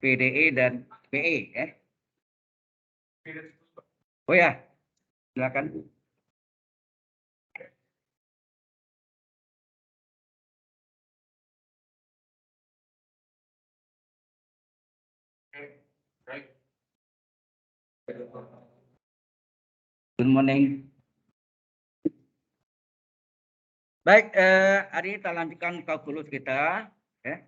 PDE dan PE ya. Oh ya, silakan. Good morning. Baik, hari ini kita lanjutkan kalkulus kita. Ya.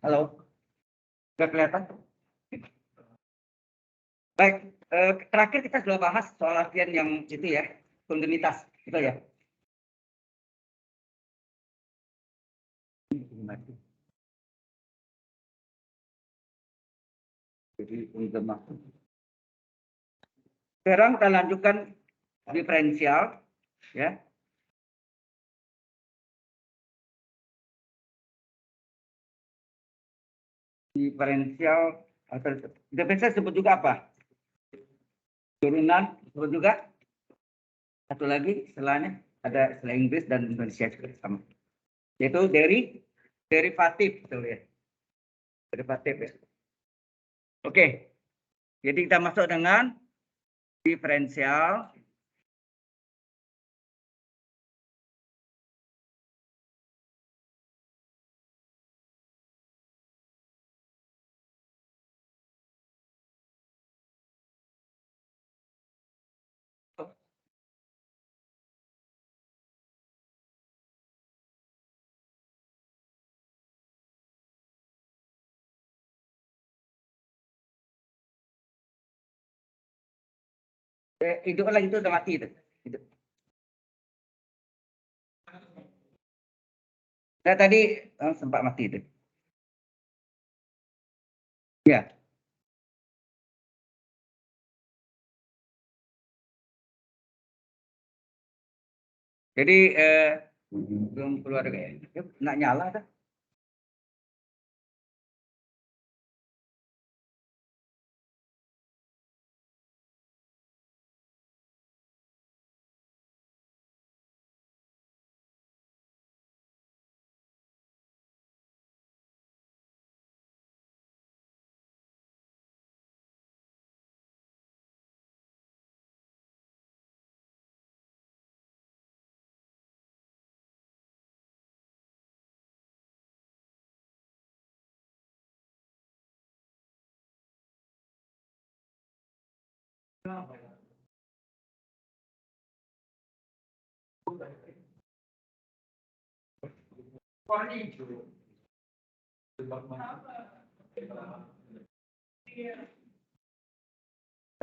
Halo, sudah kelihatan? Baik, terakhir kita sudah bahas soal latihan yang itu ya, kontinuitas, gitu ya. Jadi sekarang kita lanjutkan diferensial, ya. Diferensial sebut juga apa? Turunan sebut juga. Satu lagi setelahnya ada istilah Inggris dan Indonesia juga sama. Yaitu derivatif, betul ya. Derivatif ya. Oke. Jadi kita masuk dengan diferensial. Hidup lagi itu udah mati itu. Hidup. Nah, tadi sempat mati itu. Ya. Jadi belum keluar kayaknya. Nggak nyala kan?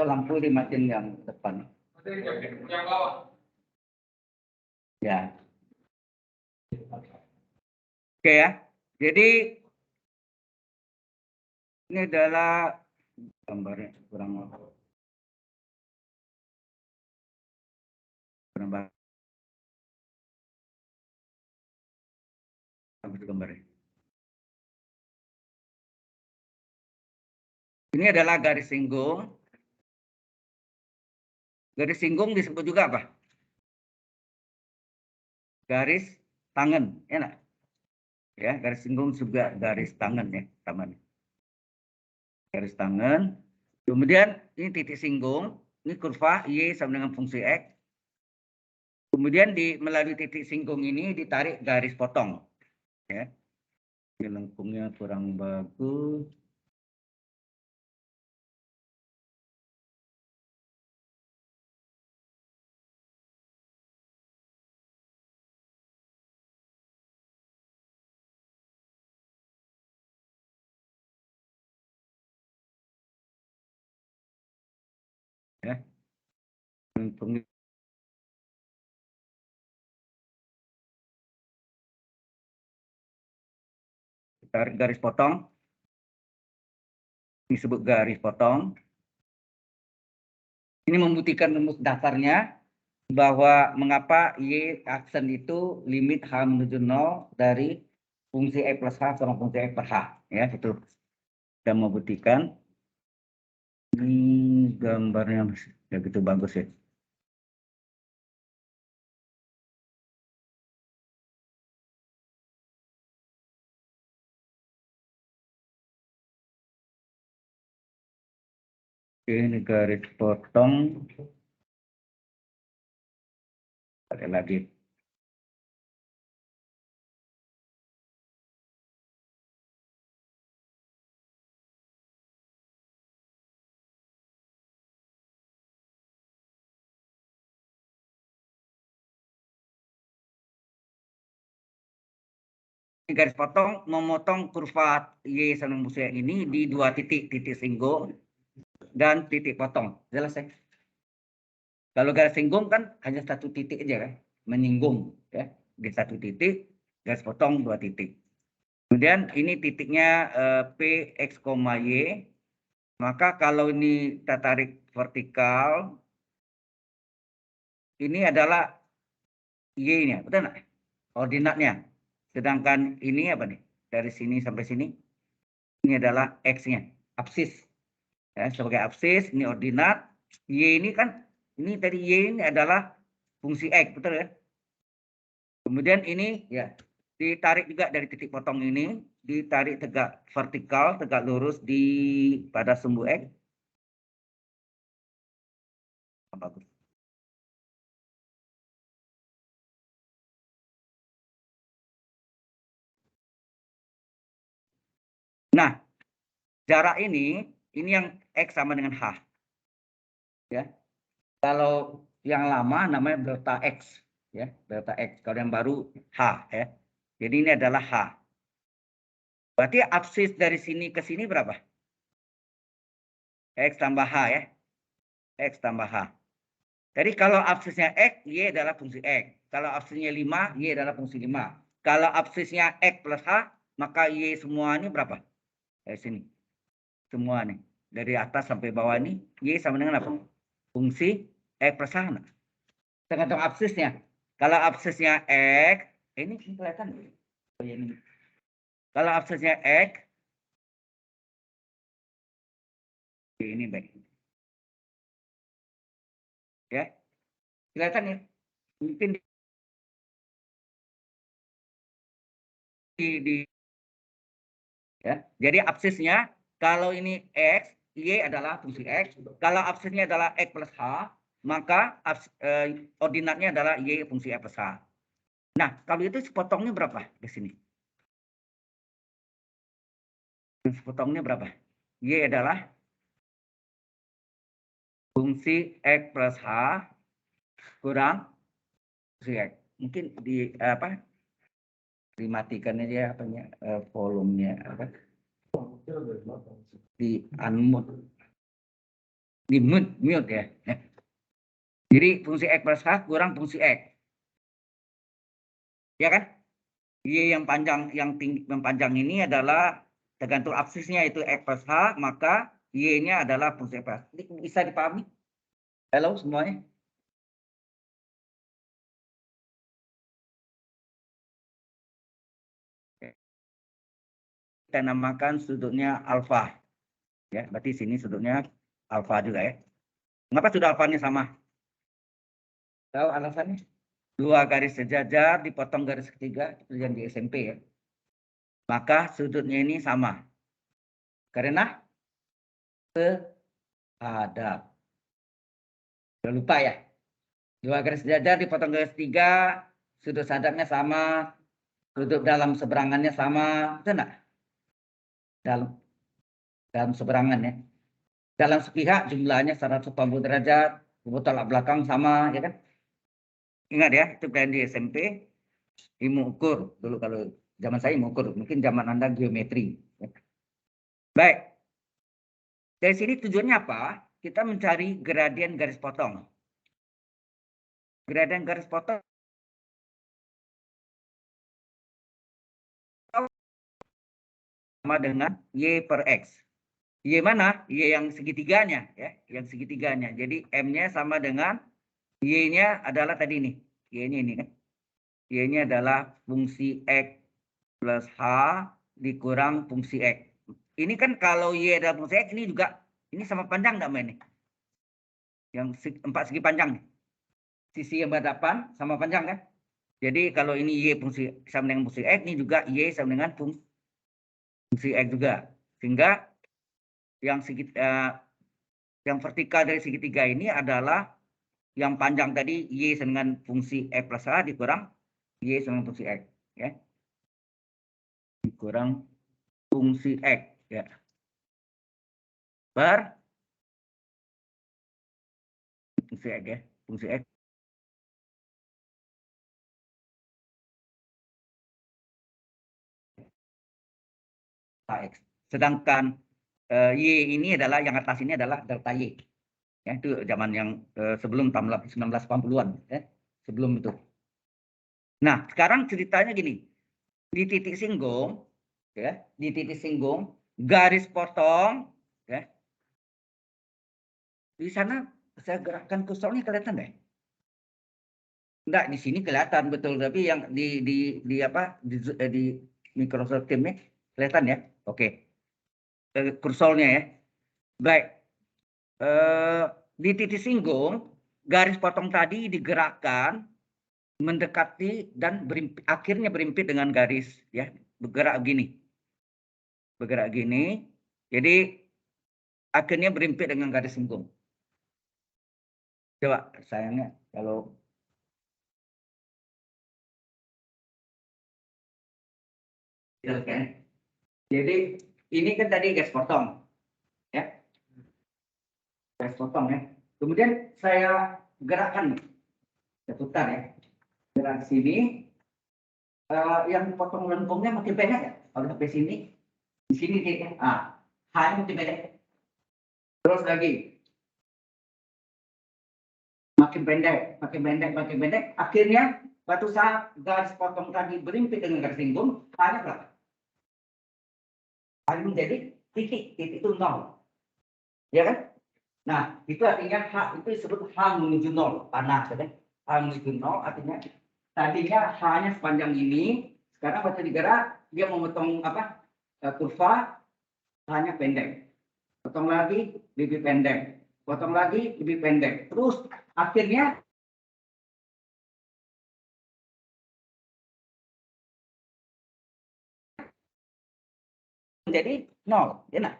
Lampu dimatiin yang depan. Yang bawah. Ya. Oke ya. Jadi ini adalah gambarnya kurang bagus gambarnya. Ini adalah garis singgung. Garis singgung disebut juga apa? Garis tangan, enak. Ya, garis singgung juga garis tangan ya, tangan. Garis tangan. Kemudian ini titik singgung, ini kurva Y sama dengan fungsi X. Kemudian melalui titik singgung ini ditarik garis potong. Ya. Ini lengkungnya kurang bagus. Ya. Lengkungnya tarik garis potong. Disebut garis potong. Ini membuktikan rumus dasarnya bahwa mengapa Y aksen itu limit H menuju 0 dari fungsi E plus H sama fungsi E per H. Ya, itu sudah membuktikan. Ini gambarnya ya gitu bagus ya. Ini garis potong. Ada lagi. Garis potong memotong kurva Y sama dengan bungsi X ini di dua titik, titik singgung dan titik potong. Jelas ya? Kalau garis singgung kan hanya satu titik aja kan, menyinggung ya di satu titik, garis potong dua titik. Kemudian ini titiknya P X, Y. Maka kalau ini kita tarik vertikal, ini adalah Y-nya, betul nggak? Ordinatnya. Sedangkan ini apa nih? Dari sini sampai sini, ini adalah X-nya, absis. Ya, sebagai absis, ini ordinat. Y ini kan, ini tadi Y ini adalah fungsi X, betul ya? Kemudian ini ya ditarik juga dari titik potong ini, ditarik tegak vertikal, tegak lurus di pada sumbu X. Bagus. Nah, jarak ini yang X sama dengan H. Ya. Kalau yang lama namanya delta X. Ya, delta X. Kalau yang baru H. Ya. Jadi ini adalah H. Berarti absis dari sini ke sini berapa? X tambah H ya. X tambah H. Jadi kalau absisnya X, Y adalah fungsi X. Kalau absisnya 5, Y adalah fungsi 5. Kalau absisnya X plus H, maka Y semua ini berapa? Dari sini. Semua nih. Dari atas sampai bawah ini, Y sama dengan apa? Fungsi X plus H. Tergantung absisnya. Kalau absisnya X, ini kelihatan. Oh, ini. Kalau absisnya X, ini baik. Ya, kelihatan ya. Mungkin di ya. Jadi absisnya kalau ini X, Y adalah fungsi X. Kalau absisnya adalah X plus H, maka ordinatnya adalah Y fungsi X plus H. Nah, kalau itu sepotongnya berapa di sini? Sepotongnya berapa? Y adalah fungsi X plus H kurang fungsi X. Mungkin di apa? Dimatikan aja apanya volumenya apa? Di unmute. Di mute ya. Jadi fungsi X plus H kurang fungsi X. Ya kan? Y yang panjang yang tinggi yang panjang ini adalah tergantung absisnya itu X plus H, maka Y-nya adalah fungsi X. Ini bisa dipahami? Halo semuanya? Kita namakan sudutnya alfa. Ya, berarti sini sudutnya alfa juga ya. Kenapa sudut alfanya sama? Tahu alasannya? Dua garis sejajar dipotong garis ketiga, itu yang di SMP ya. Maka sudutnya ini sama. Karena sehadap. Jangan lupa ya. Dua garis sejajar dipotong garis tiga, sudut sehadapnya sama, sudut dalam seberangannya sama, betul enggak? Dalam seberangan ya. Dalam sepihak jumlahnya 180 derajat, tolak belakang sama, ya kan? Ingat ya, itu plan di SMP, ilmu ukur. Dulu kalau zaman saya ilmu ukur, mungkin zaman Anda geometri. Ya. Baik. Dari sini tujuannya apa? Kita mencari gradien garis potong. Gradien garis potong sama dengan Y per X. Y mana? Y yang segitiganya, ya, yang segitiganya. Jadi M-nya sama dengan Y-nya adalah tadi nih. Y-nya ini kan. Y-nya adalah fungsi X plus H dikurang fungsi X. Ini kan kalau Y adalah fungsi X, ini juga, ini sama panjang enggak main nih? Yang 4 segi panjang nih. Sisi yang berhadapan sama panjang kan? Jadi kalau ini Y fungsi sama dengan fungsi X, ini juga Y sama dengan fungsi X juga. Sehingga yang Yang vertikal dari segitiga ini adalah yang panjang tadi Y dengan fungsi X plus H dikurang Y dengan fungsi X. Ya. Dikurang fungsi X. Ya. Per fungsi X ya. Fungsi X. X. Sedangkan Y ini adalah yang atas ini adalah delta Y. Ya, itu zaman yang sebelum tahun 1980-an. Ya. Sebelum itu. Nah, sekarang ceritanya gini. Di titik singgung, ya, di titik singgung, garis potong, ya. Di sana saya gerakkan kursornya kelihatan deh. Enggak, di sini kelihatan betul, tapi yang di apa di Microsoft Teams kelihatan ya. Oke. Kursornya ya. Baik. Di titik singgung, garis potong tadi digerakkan mendekati dan akhirnya berimpit dengan garis ya, bergerak gini. Bergerak gini. Jadi akhirnya berimpit dengan garis singgung. Coba sayangnya kalau kan. Jadi ini kan tadi garis potong ya. Garis potong ya. Kemudian saya gerakkan saya putar ya. Gerak sini yang potong lengkungnya makin pendek ya. Kalau sampai sini di sini titiknya. H makin pendek. Terus lagi makin pendek, makin pendek, makin pendek. Akhirnya suatu saat garis potong tadi berimpit dengan garis singgung, H-nya berapa? H menjadi titik itu 0. Ya kan? Nah, itu artinya H itu disebut H menuju 0. Panas, ya kan? H menuju 0 artinya tadinya H-nya sepanjang ini, sekarang waktu digerak, dia memotong apa? Kurva, H-nya pendek. Potong lagi, lebih pendek. Potong lagi, lebih pendek. Terus akhirnya menjadi 0. Ya, nah.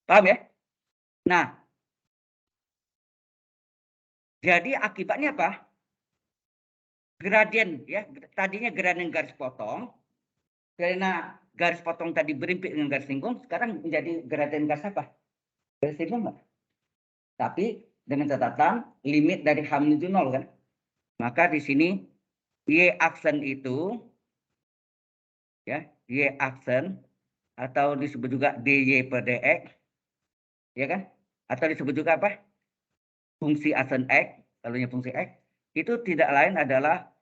Paham ya? Nah, jadi akibatnya apa? Gradien ya, tadinya gradien garis potong, karena garis potong tadi berimpit dengan garis singgung, sekarang menjadi gradien garis apa? Garis singgung enggak? Tapi dengan catatan limit dari H menuju 0 kan. Maka di sini Y aksen itu ya, Y aksen atau disebut juga DY per DX ya kan? Atau disebut juga apa? Fungsi aksen X, lalunya fungsi X itu tidak lain adalah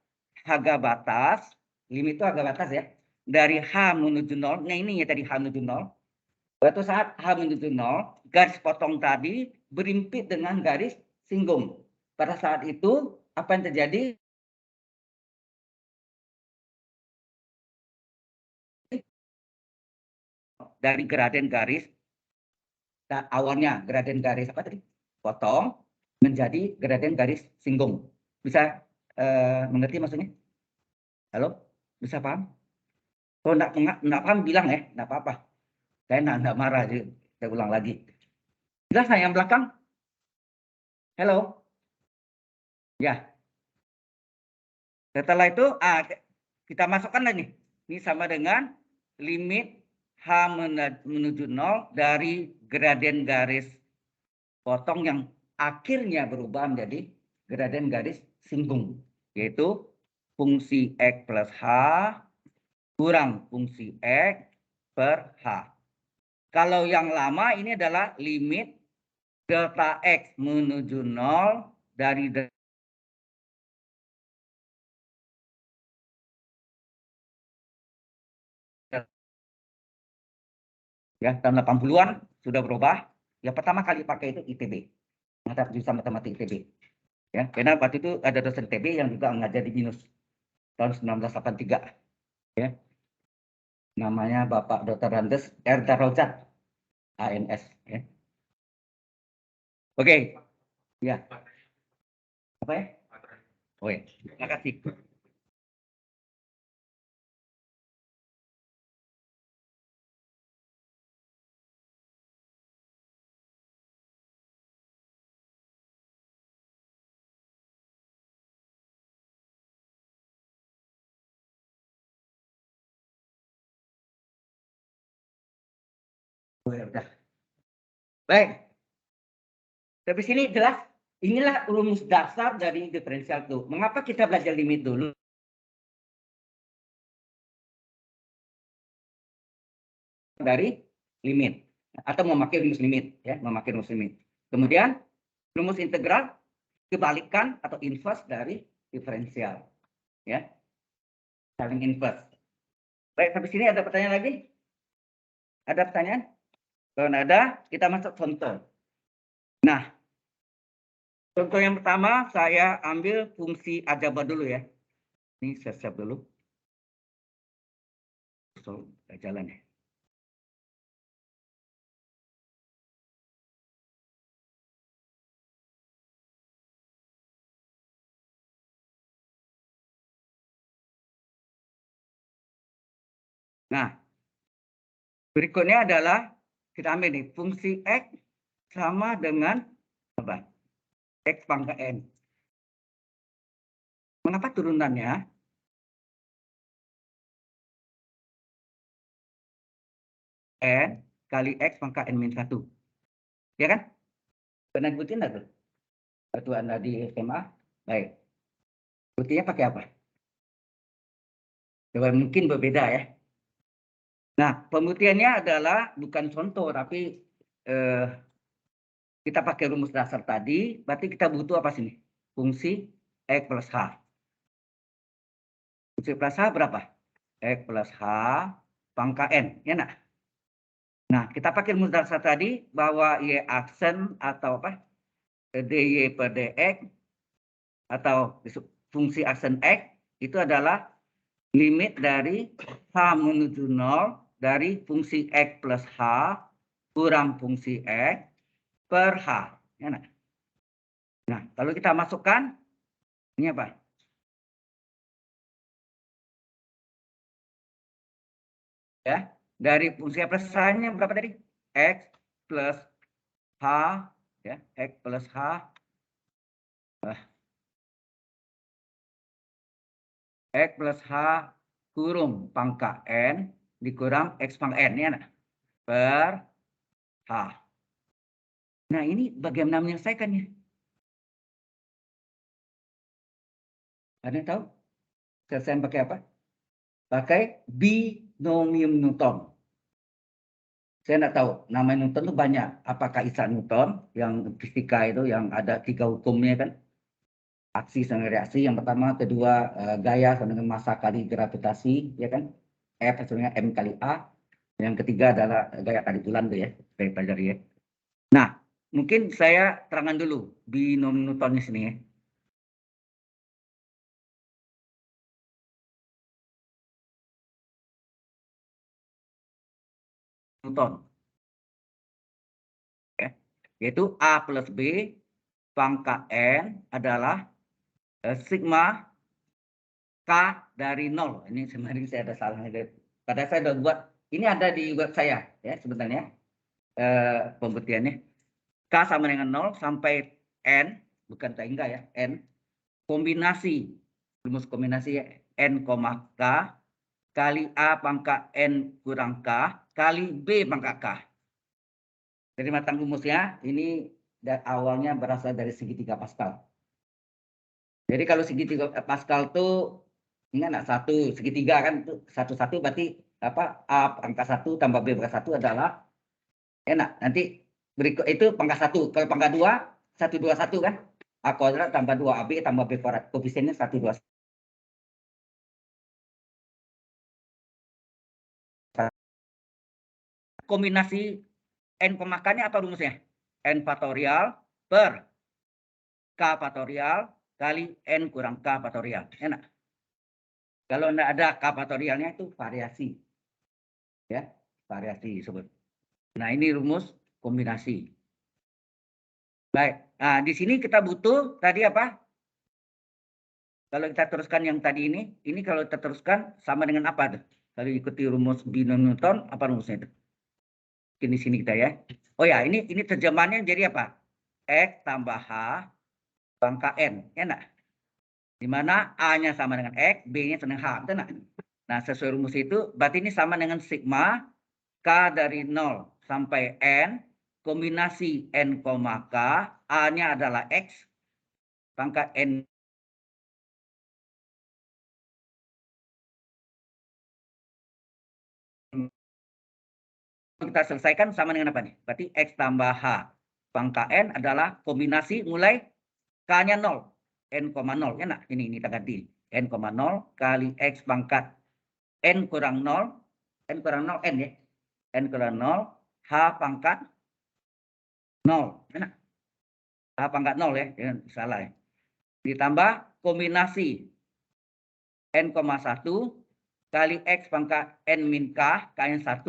harga batas, limit itu harga batas ya, dari H menuju 0, nah ini ya tadi H menuju 0, suatu saat H menuju 0, garis potong tadi berimpit dengan garis singgung. Pada saat itu, apa yang terjadi? Dari gradien garis, awalnya gradien garis apa tadi? Potong, menjadi gradien garis singgung. Bisa mengerti maksudnya? Halo? Bisa paham? Kalau enggak paham bilang ya, enggak apa-apa. Saya enggak marah, saya ulang lagi. Jelas yang belakang? Halo? Ya. Setelah itu kita masukkan lagi. Ini sama dengan limit H menuju 0 dari gradien garis potong yang akhirnya berubah menjadi gradien garis singgung. Yaitu fungsi X plus H kurang fungsi X per H. Kalau yang lama ini adalah limit delta X menuju 0 dari ya tahun 80-an sudah berubah. Yang pertama kali pakai itu ITB, mata jurusan matematik ITB. Ya, karena waktu itu ada dosen ITB yang juga mengajar di BINUS tahun 1983. Ya. Namanya Bapak Dr. Randes R. Darojat, ANS. Ya. Oke, ya. Apa ya? Oh ya, terima kasih. Oh, ya udah. Baik. Tapi sini jelas, inilah rumus dasar dari diferensial tuh. Mengapa kita belajar limit dulu? Dari limit atau memakai rumus limit, ya, memakai rumus limit. Kemudian rumus integral kebalikan atau inverse dari diferensial, ya, saling inverse. Baik, sampai sini ada pertanyaan lagi? Ada pertanyaan? Kalau ada, kita masuk contoh. Nah, contoh yang pertama saya ambil fungsi aljabar dulu ya. Ini saya siap dulu. So, jalan ya. Nah, berikutnya adalah kita ambil nih fungsi X sama dengan apa? X pangkat N. Mengapa turunannya? N kali X pangkat N minus 1. Ya kan? Pernah ikutin nggak tuh? Waktu Anda di SMA? Baik. Buktinya pakai apa? Coba mungkin berbeda ya. Nah, pembuktiannya adalah bukan contoh, tapi kita pakai rumus dasar tadi, berarti kita butuh apa sini? Fungsi X plus H. Fungsi plus H berapa? X plus H pangkat N, ya nak? Nah, kita pakai rumus dasar tadi bahwa Y aksen atau apa? DY per DX atau fungsi aksen X itu adalah limit dari H menuju 0 dari fungsi X plus H kurang fungsi X per H. Ya, nah. Nah, kalau kita masukkan, ini apa? Ya, dari fungsi plus H-nya berapa tadi? X plus H, ya, X plus H. X plus H kurung pangkat N dikurang X pangkat N, ya, nah. Per H. Nah, ini bagaimana menyelesaikannya? Ada yang tahu? Selesai pakai apa? Pakai binomium Newton. Saya tidak tahu, nama Newton itu banyak. Apakah Isaac Newton yang fisika itu yang ada 3 hukumnya kan? Aksi sama reaksi. Yang pertama, kedua gaya sama dengan massa kali gravitasi, ya kan? F sama M kali A. Yang ketiga adalah gaya kali bulan tuh ya, saya pelajari ya. Nah, mungkin saya terangkan dulu binomium Newtonnya sini ya. Newton. Ya. Yaitu A plus B pangkat N adalah sigma K dari 0. Ini sebenarnya saya ada salahnya. Padahal saya sudah buat, ini ada di web saya ya sebenarnya pembuktiannya. K sama dengan 0 sampai N, bukan sehingga ya, N. Kombinasi, rumus kombinasi N, K kali A pangkat N kurang K kali B pangkat K. Dari matang rumusnya, ini awalnya berasal dari segitiga Pascal. Jadi kalau segitiga Pascal itu ingat nggak satu segitiga kan itu satu berarti apa A pangkat 1 tambah B pangkat 1 adalah enak. Nanti berikut itu pangkat 1. Kalau pangkat 2 121 kan? A kuadrat tambah 2AB tambah B kuadrat. Koefisiennya 121. Kombinasi N K-nya apa rumusnya? N faktorial per K faktorial kali N kurang K faktorial. Enak. Kalau enggak ada K faktorialnya itu variasi. Ya, variasi disebut. Nah, ini rumus kombinasi. Baik. Nah, di sini kita butuh tadi apa? Kalau kita teruskan yang tadi ini kalau kita teruskan sama dengan apa tuh? Kalau ikuti rumus binomium Newton, apa rumusnya itu? Di sini kita ya. Oh ya, ini terjemahannya jadi apa? X tambah H pangkat N. Enak. Di mana A-nya sama dengan X, B-nya sama dengan H. Betul nggak? Nah, sesuai rumus itu, berarti ini sama dengan sigma K dari 0 sampai N, kombinasi N, K, A-nya adalah X, pangkat N kita selesaikan sama dengan apa nih? Berarti X tambah H pangkat N adalah kombinasi mulai K-nya 0. N,0. Ya, nah, ini kita ganti. N,0 kali X pangkat N kurang 0. N kurang 0, N ya. N kurang 0, H pangkat 0. Ya, nah. H pangkat 0 ya. Jangan salah ya. Ditambah kombinasi N,1 kali X pangkat N min K, K-nya 1,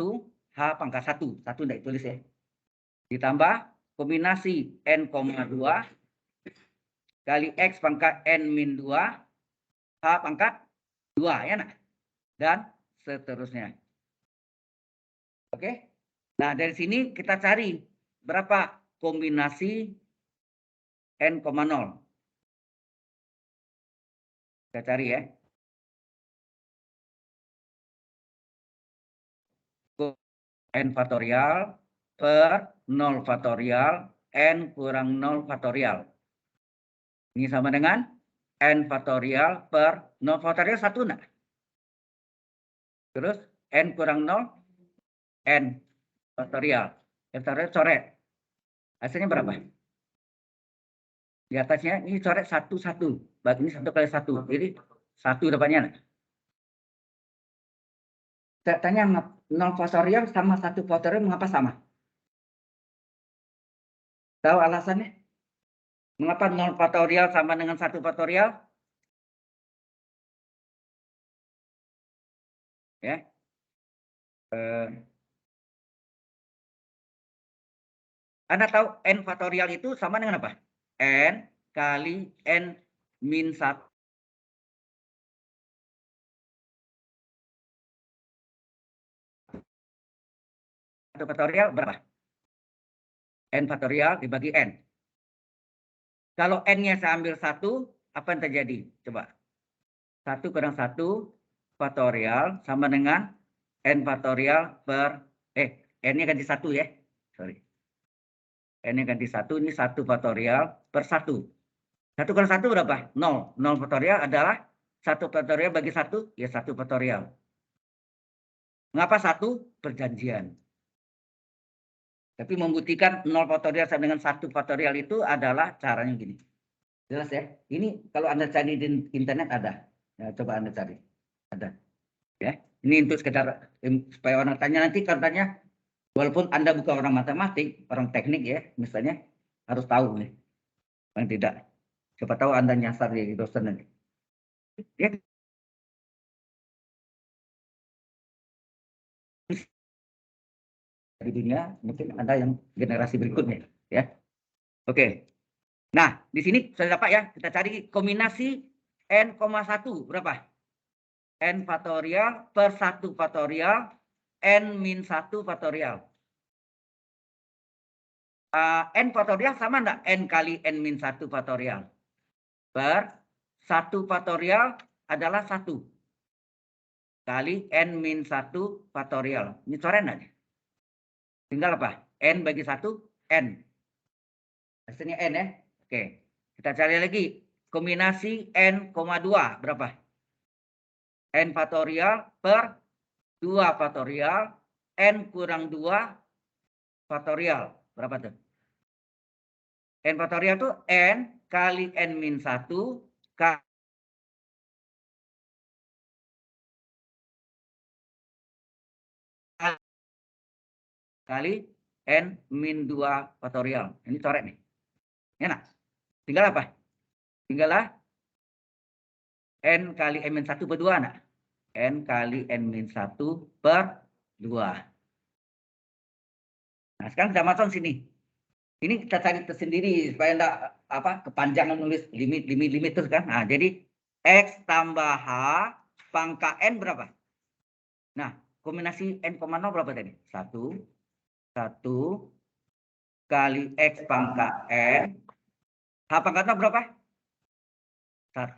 H pangkat 1. 1 tidak ditulis ya. Ditambah kombinasi N,2 kali X pangkat N min 2, H pangkat 2. Ya, nah. Dan seterusnya. Oke. Nah, dari sini kita cari berapa kombinasi N,0. Kita cari ya. N faktorial per 0 faktorial N kurang 0 faktorial. Ini sama dengan N faktorial per 0 faktorial 1 enggak? Terus N kurang 0 N faktorial. N faktorial coret. Hasilnya berapa? Di atasnya ini coret 1, 1. Berarti ini 1 kali 1. Jadi 1 dapatnya enggak? Saya tanya 0 faktorial sama 1 faktorial mengapa sama? Tahu alasannya? Mengapa 0 faktorial sama dengan 1 faktorial? Ya. Anda tahu N faktorial itu sama dengan apa? N kali N min 1. Faktorial berapa? N faktorial dibagi N. Kalau N-nya saya ambil 1, apa yang terjadi? Coba. 1 kurang 1 faktorial sama dengan N faktorial per, N-nya ganti 1 ya. Sorry. N-nya ganti 1, ini 1 faktorial per 1. 1 kurang 1 berapa? 0. 0 faktorial adalah 1 faktorial bagi 1, ya 1 faktorial. Mengapa 1? Perjanjian. Tapi membuktikan 0 faktorial sama dengan 1 faktorial itu adalah caranya gini. Jelas ya? Ini kalau Anda cari di internet ada. Ya, coba Anda cari. Ada. Ya. Ini untuk sekedar supaya orang tanya nanti katanya, walaupun Anda bukan orang matematik, orang teknik ya, misalnya harus tahu nih. Yang tidak. Siapa tahu Anda nyasar di dosen nanti. Ya. Di dunia mungkin ada yang generasi berikutnya ya. Oke. Nah, di sini sudah dapat ya, kita cari kombinasi N,1 berapa? N faktorial per 1 faktorial N min 1 faktorial. N faktorial sama enggak? N kali N min 1 faktorial. Per 1 faktorial adalah 1. Kali N min 1 faktorial. Ini coret enggak? Tinggal apa? N bagi 1, N. Hasilnya N ya. Oke. Kita cari lagi. Kombinasi N,2 berapa? N faktorial per 2 faktorial N kurang 2 faktorial. Berapa tuh? N faktorial itu N kali N min 1 kali N min 2 faktorial. Ini coret nih. Ya nah. Tinggal apa? Tinggallah N kali N min 1 per 2 nah. N kali N min 1 per 2. Nah, sekarang kita masuk sini. Ini kita cari tersendiri supaya enggak kepanjangan nulis limit terus kan. Nah, jadi X tambah H pangkat N berapa? Nah, kombinasi N,0 berapa tadi? 1 kali X pangkat N. H pangkatnya berapa? 1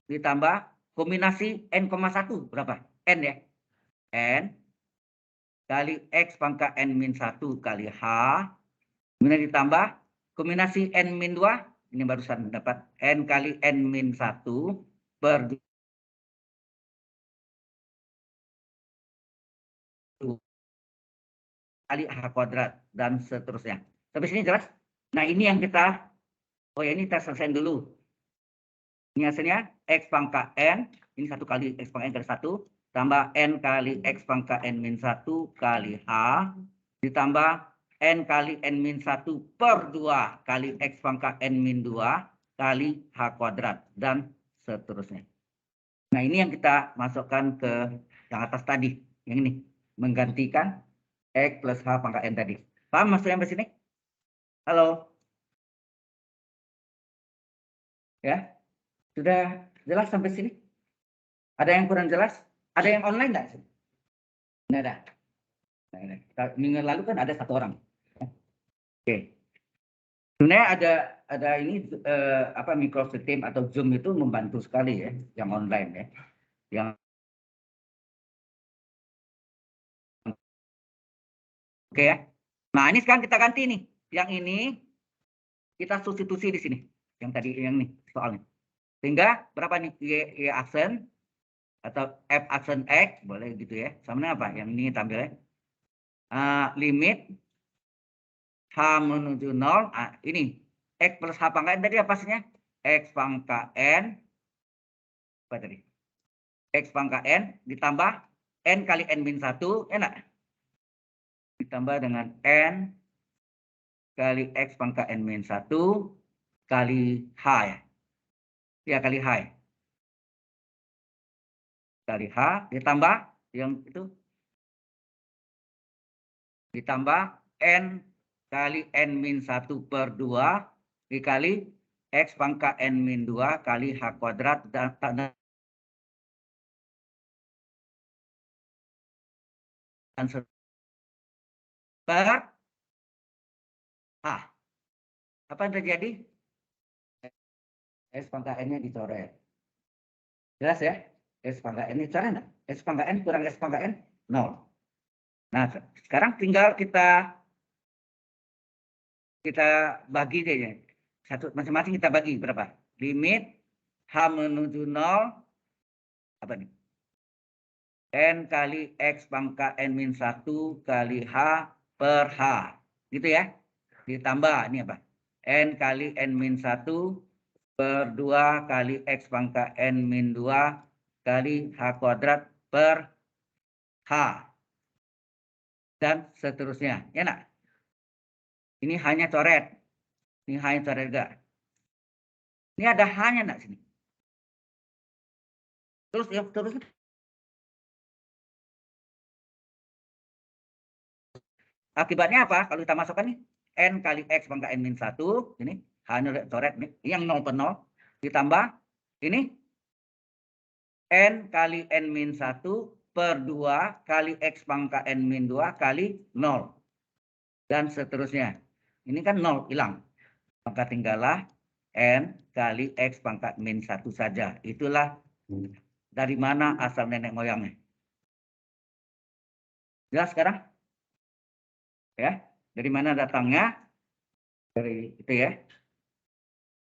ditambah kombinasi N,1 berapa? N ya. N kali X pangkat N min 1 kali H. Kemudian ditambah kombinasi N min 2. Ini barusan dapat N kali N min 1 per 2 kali H kuadrat dan seterusnya. Sampai sini jelas? Nah ini yang kita, oh ya ini kita selesaikan dulu. Ini hasilnya X pangkat N, ini 1 kali X pangkat N kali 1, tambah N kali X pangkat N min 1 kali H, ditambah N kali N min 1 per 2 kali X pangkat N min 2 kali H kuadrat, dan seterusnya. Nah ini yang kita masukkan ke yang atas tadi, yang ini, menggantikan X plus H pangkat N tadi. Paham maksudnya sampai sini? Halo? Ya? Sudah jelas sampai sini? Ada yang kurang jelas? Ada yang online nggak? Nggak ada. Minggu lalu kan ada 1 orang. Oke. Sebenarnya ada ini apa Microsoft Teams atau Zoom itu membantu sekali ya, yang online ya. Yang oke ya. Nah ini sekarang kita ganti nih. Yang ini kita substitusi di sini. Yang tadi yang nih soalnya. Sehingga berapa nih Y aksen atau F aksen X boleh gitu ya. Sama dengan apa? Yang ini tampilnya. Limit H menuju 0. Ini X plus H pangkat N tadi apa hasilnya? X pangkat N. Apa tadi? X pangkat N ditambah N kali N min 1. Enak? Ditambah dengan N kali X pangkat N min 1 kali H ya. Ya kali H ya. Kali H ditambah yang itu. Ditambah N kali N min 1 per 2 dikali X pangkat N min 2 kali H kuadrat dan per H. Apa yang terjadi? S pangkat N-nya dicoret. Jelas ya? S pangkat N dicoret enggak? S pangkat N kurang S pangkat N 0. Nah, sekarang tinggal kita bagi deh ya. Satu masing-masing kita bagi berapa? Limit H menuju 0 apa nih? N kali X pangkat N min 1 kali H per H. Gitu ya. Ditambah ini apa? N kali N min 1 per 2 kali X pangkat N min 2 kali H kuadrat per H. Dan seterusnya. Ya nak? Ini hanya coret. Ini hanya coret enggak? Ini ada hanya nak sini. Terus ya, terus. Akibatnya apa? Kalau kita masukkan nih N kali X pangkat N min 1, ini hanya coret nih, yang 0 per 0, ditambah ini N kali N min 1 per 2 kali X pangkat N min 2 kali 0. Dan seterusnya. Ini kan 0 hilang. Maka tinggallah N kali X pangkat min 1 saja. Itulah dari mana asal nenek moyangnya. Jelas sekarang? Ya, dari mana datangnya? Dari itu ya.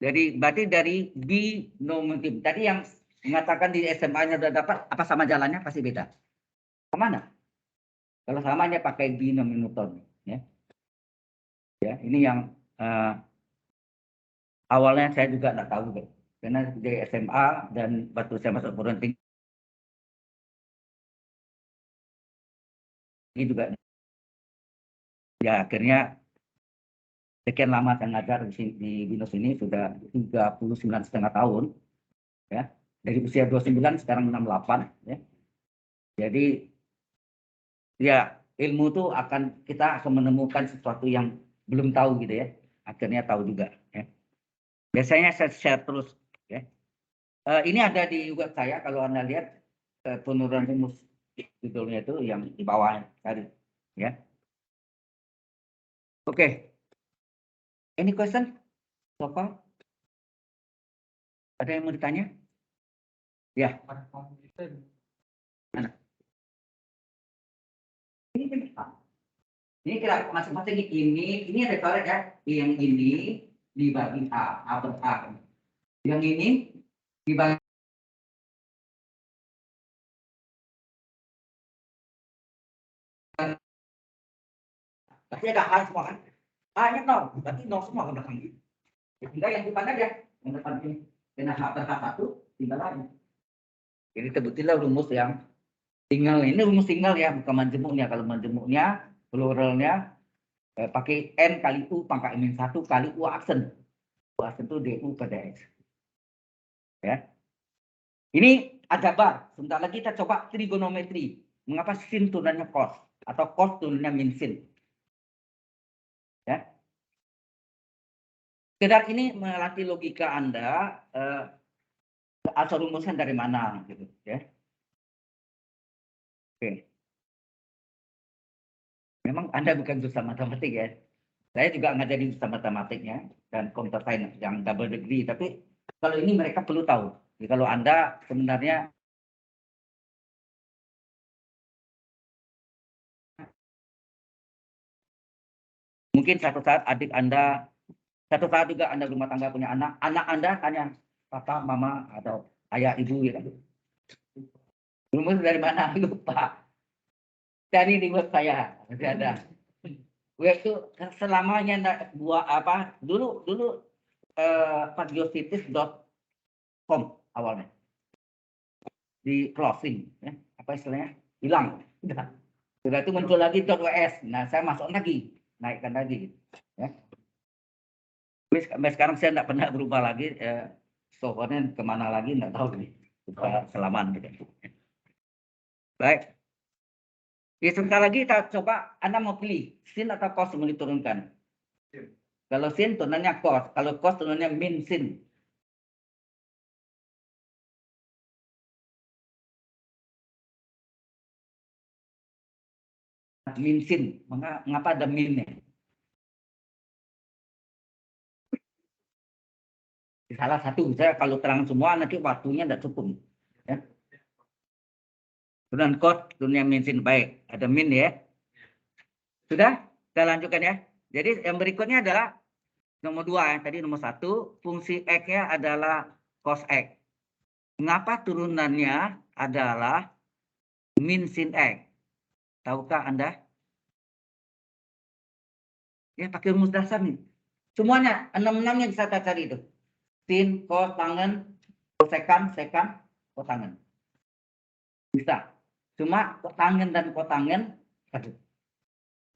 Jadi berarti dari binominatif. Tadi yang mengatakan di SMA-nya sudah dapat, apa sama jalannya pasti beda. Kemana? Kalau samanya pakai binominator, ya. Ya, ini yang awalnya saya juga nggak tahu, deh. Karena di SMA dan waktu saya masuk perguruan tinggi juga, ya akhirnya sekian lama saya ngajar di BINUS ini sudah 39,5 tahun, ya. Dari usia 29 sekarang 68, ya. Jadi ya ilmu itu kita akan menemukan sesuatu yang belum tahu gitu ya. Akhirnya tahu juga ya. Biasanya saya share terus ya. Ini ada di web saya kalau Anda lihat penurunan rumus judulnya itu yang di bawah tadi ya. Oke. Any question so far? Ada yang mau ditanya? Ya. Mana? Ini Ini kira masing-masing ini ada coret ya. Yang ini dibagi A per A. Yang ini dibagi pasti ada A semua kan? A-nya 0, berarti 0 semua ke belakang ini. Tinggal yang depan aja, yang depan ini. Kena A per A1, tinggal lagi. Jadi sebutlah rumus yang tinggal. Ini rumus tinggal ya, bukan majemuknya. Kalau majemuknya, pluralnya pakai N kali U pangkat min 1 kali U aksen. U aksen itu DU pada X. Ya. Ini aljabar. Sebentar lagi kita coba trigonometri. Mengapa sin turunannya cos atau cos turunannya min sin? Ya. Sekedar ini melatih logika Anda asal rumusnya dari mana gitu ya. Oke. Memang Anda bukan susah matematik ya. Saya juga ngajarin susah matematiknya dan computer science yang double degree, tapi kalau ini mereka perlu tahu. Jadi kalau Anda sebenarnya mungkin satu saat adik Anda, satu saat juga Anda rumah tangga punya anak Anda tanya papa, mama, atau ayah, ibu gitu. Rumus dari mana? Lupa. Cari di web saya, masih ada. Web itu selamanya buat apa? Dulu pagiositis.com awalnya. Di closing, ya. Apa istilahnya? Hilang. Sudah itu muncul lagi .ws. Nah, saya masuk lagi, naikkan lagi. Ya. Sampai sekarang saya tidak pernah berubah lagi. Softwarenya kemana lagi tidak tahu nih. Selaman gitu. Baik. Ya, sebentar lagi kita coba Anda mau pilih sin atau cos mau diturunkan. Kalau sin turunannya cos, kalau cos turunannya min sin. Min sin, mengapa ada minnya? Salah satu, saya kalau terang semua nanti waktunya tidak cukup. Ya. Turunan cos, turunnya min sin, baik. Ada min ya. Sudah? Kita lanjutkan ya. Jadi yang berikutnya adalah nomor 2 yang tadi nomor 1, fungsi X-nya adalah cos X. Mengapa turunannya adalah min sin X? Tahukah Anda? Ya, pakai rumus dasar nih. Semuanya, 6-6-nya bisa kita cari itu. Sin, cos, tangen, kosekan, sekan, kotangen. Bisa. Cuma kotangen dan kotangen, aduh,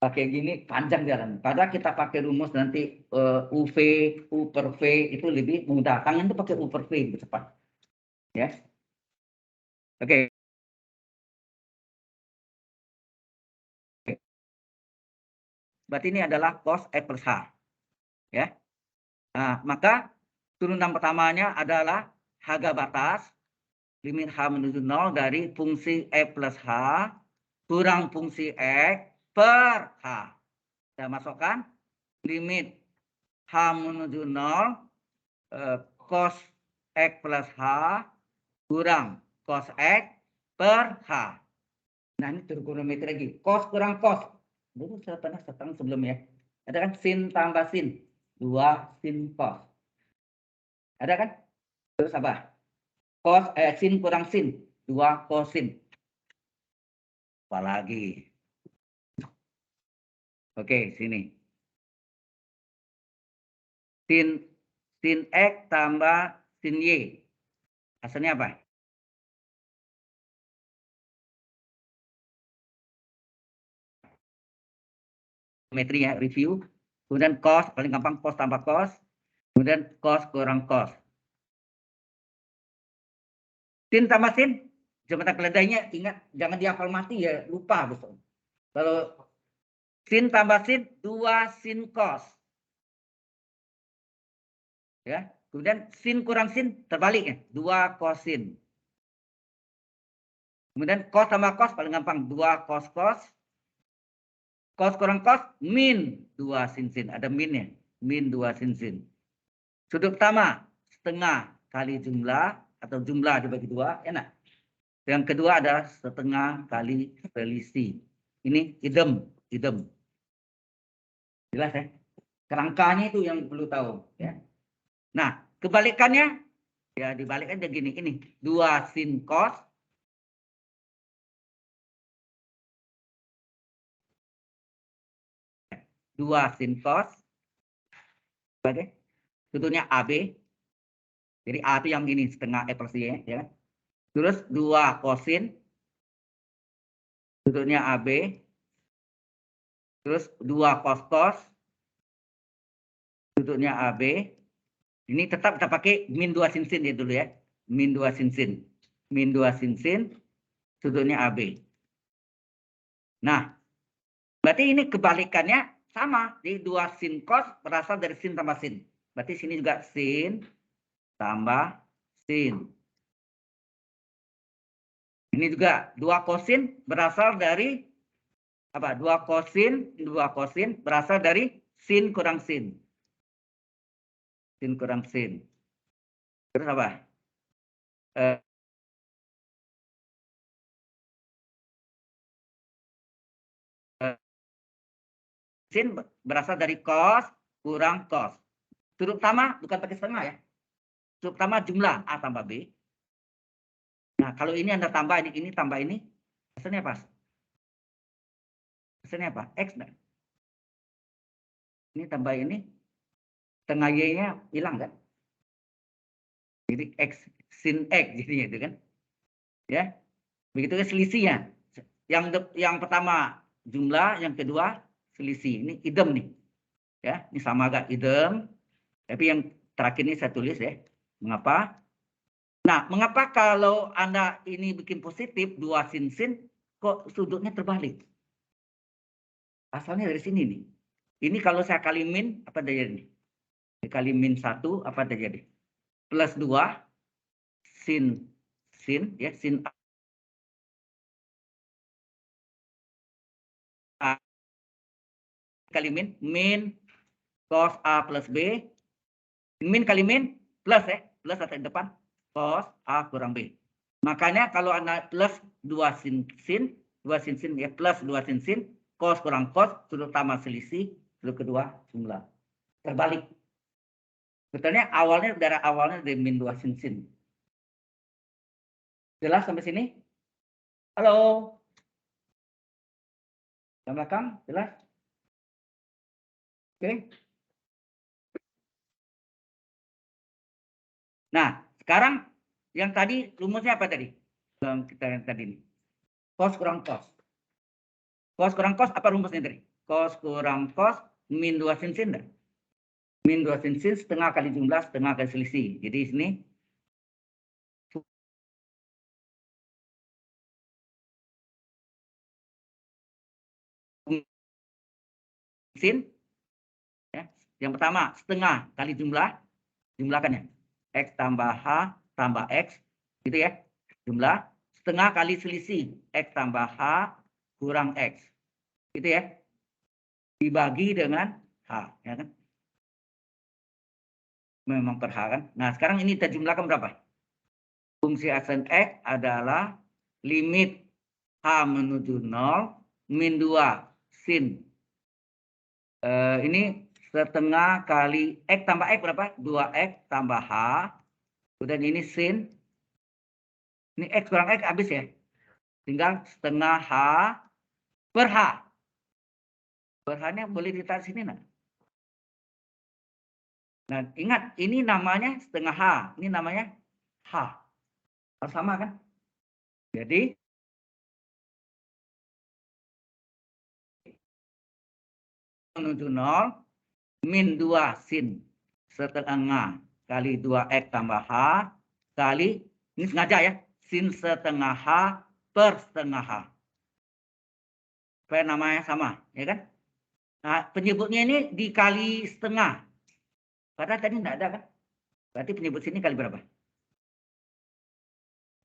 pakai gini panjang jalan. Padahal kita pakai rumus nanti UV, U per V itu lebih mudah. Tangen itu pakai U per V lebih cepat. Ya. Oke. Berarti ini adalah cos X plus H. Ya. Nah, maka turunan pertamanya adalah harga batas limit H menuju 0 dari fungsi X plus H kurang fungsi X per H. Saya masukkan limit H menuju 0 cos X plus H kurang cos X per H. Nah, ini trigonometri lagi. Cos kurang cos. Dulu saya pernah setengah sebelumnya. Ada kan sin tambah sin. 2 sin cos. Ada kan? Terus apa? Sin kurang sin. 2 kosin. Apalagi. Oke, sini. Sin X tambah sin Y. Hasilnya apa? Metri ya, review. Kemudian cos, paling gampang cos tambah cos. Kemudian cos kurang cos. Sin tambah sin. Jembatan keledainya ingat, jangan dihafal mati ya, lupa besok. Kalau sin tambah sin, 2 sin cos. Ya, kemudian sin kurang sin terbalik ya, 2 kosin. Kemudian cos tambah cos paling gampang, 2 cos cos. Cos kurang cos min 2 sin sin, ada minnya, min 2 sin sin. Sudut pertama setengah kali jumlah atau jumlah dibagi 2, enak. Yang kedua adalah setengah kali selisih. Ini idem. Jelas ya? Kerangkanya itu yang perlu tahu ya. Nah, kebalikannya ya dibalikkan jadi gini, ini 2 sin cos sebagai sudutnya AB. Jadi A itu yang ini setengah E plus Y ya. Terus 2 kosin sudutnya AB. Terus 2 cos sudutnya AB. Ini tetap kita pakai min 2 sin sin ya dulu ya. Min 2 sin sin. Min 2 sin sin sudutnya AB. Nah, berarti ini kebalikannya sama. Jadi 2 sin cos berasal dari sin tambah sin. Berarti sini juga sin tambah sin. Ini juga 2 kosin berasal dari apa? 2 kosin berasal dari sin kurang sin. Sin kurang sin. Terus apa? Sin berasal dari cos kurang cos. Sudut utama bukan pakai setengah ya. Sudut utama jumlah A tambah B. Nah, kalau ini Anda tambah ini tambah ini, hasilnya apa? Hasilnya apa? X enggak? Ini tambah ini, tengah Y-nya hilang kan? Jadi X, sin X jadinya itu kan. Ya. Begitu kan selisihnya. Yang pertama jumlah, yang kedua selisih. Ini idem nih. Ya, ini sama agak idem. Tapi yang terakhir ini saya tulis ya. Mengapa? Nah, mengapa kalau Anda ini bikin positif 2 sin sin kok sudutnya terbalik? Asalnya dari sini nih. Ini kalau saya kali min apa terjadi? Dikali min 1 apa terjadi? Plus 2 sin ya, sin A kali min cos A plus B. Min kali min plus ya, plus atau depan cos A kurang B. Makanya kalau Anda plus 2 sin ya, plus 2 sin cos kurang cos, sudut utama selisih, sudut kedua jumlah. Terbalik. Betulnya awalnya dari min 2 sin. Jelas sampai sini? Halo? Yang belakang, jelas? Oke. Nah, sekarang yang tadi rumusnya apa tadi? Kita yang tadi ini. Cos kurang cos. Cos kurang cos apa rumusnya tadi? Cos kurang cos min 2 sin enggak? Min 2 sin setengah kali jumlah, setengah kali selisih. Jadi sini sin ya. Yang pertama setengah kali jumlahkan ya. X tambah H tambah X gitu ya. Jumlah setengah kali selisih X tambah H kurang X. Gitu ya. Dibagi dengan H ya kan. Memang per H kan. Nah, sekarang ini kita jumlahkan berapa? Fungsi asen X adalah limit H menuju 0 min 2 sin. Ini setengah kali X tambah X berapa? 2X tambah H. Kemudian ini sin. Ini X kurang X habis ya. Tinggal setengah H per H. Per H-nya boleh ditaruh sini nah. Nah, ingat ini namanya setengah H. Ini namanya H. Harus sama kan? Jadi menuju 0 min 2 sin setengah kali 2X tambah H kali, ini sengaja ya, sin setengah H per setengah H. Supaya namanya sama, ya kan? Nah, penyebutnya ini dikali setengah. Padahal tadi tidak ada kan? Berarti penyebut sini kali berapa?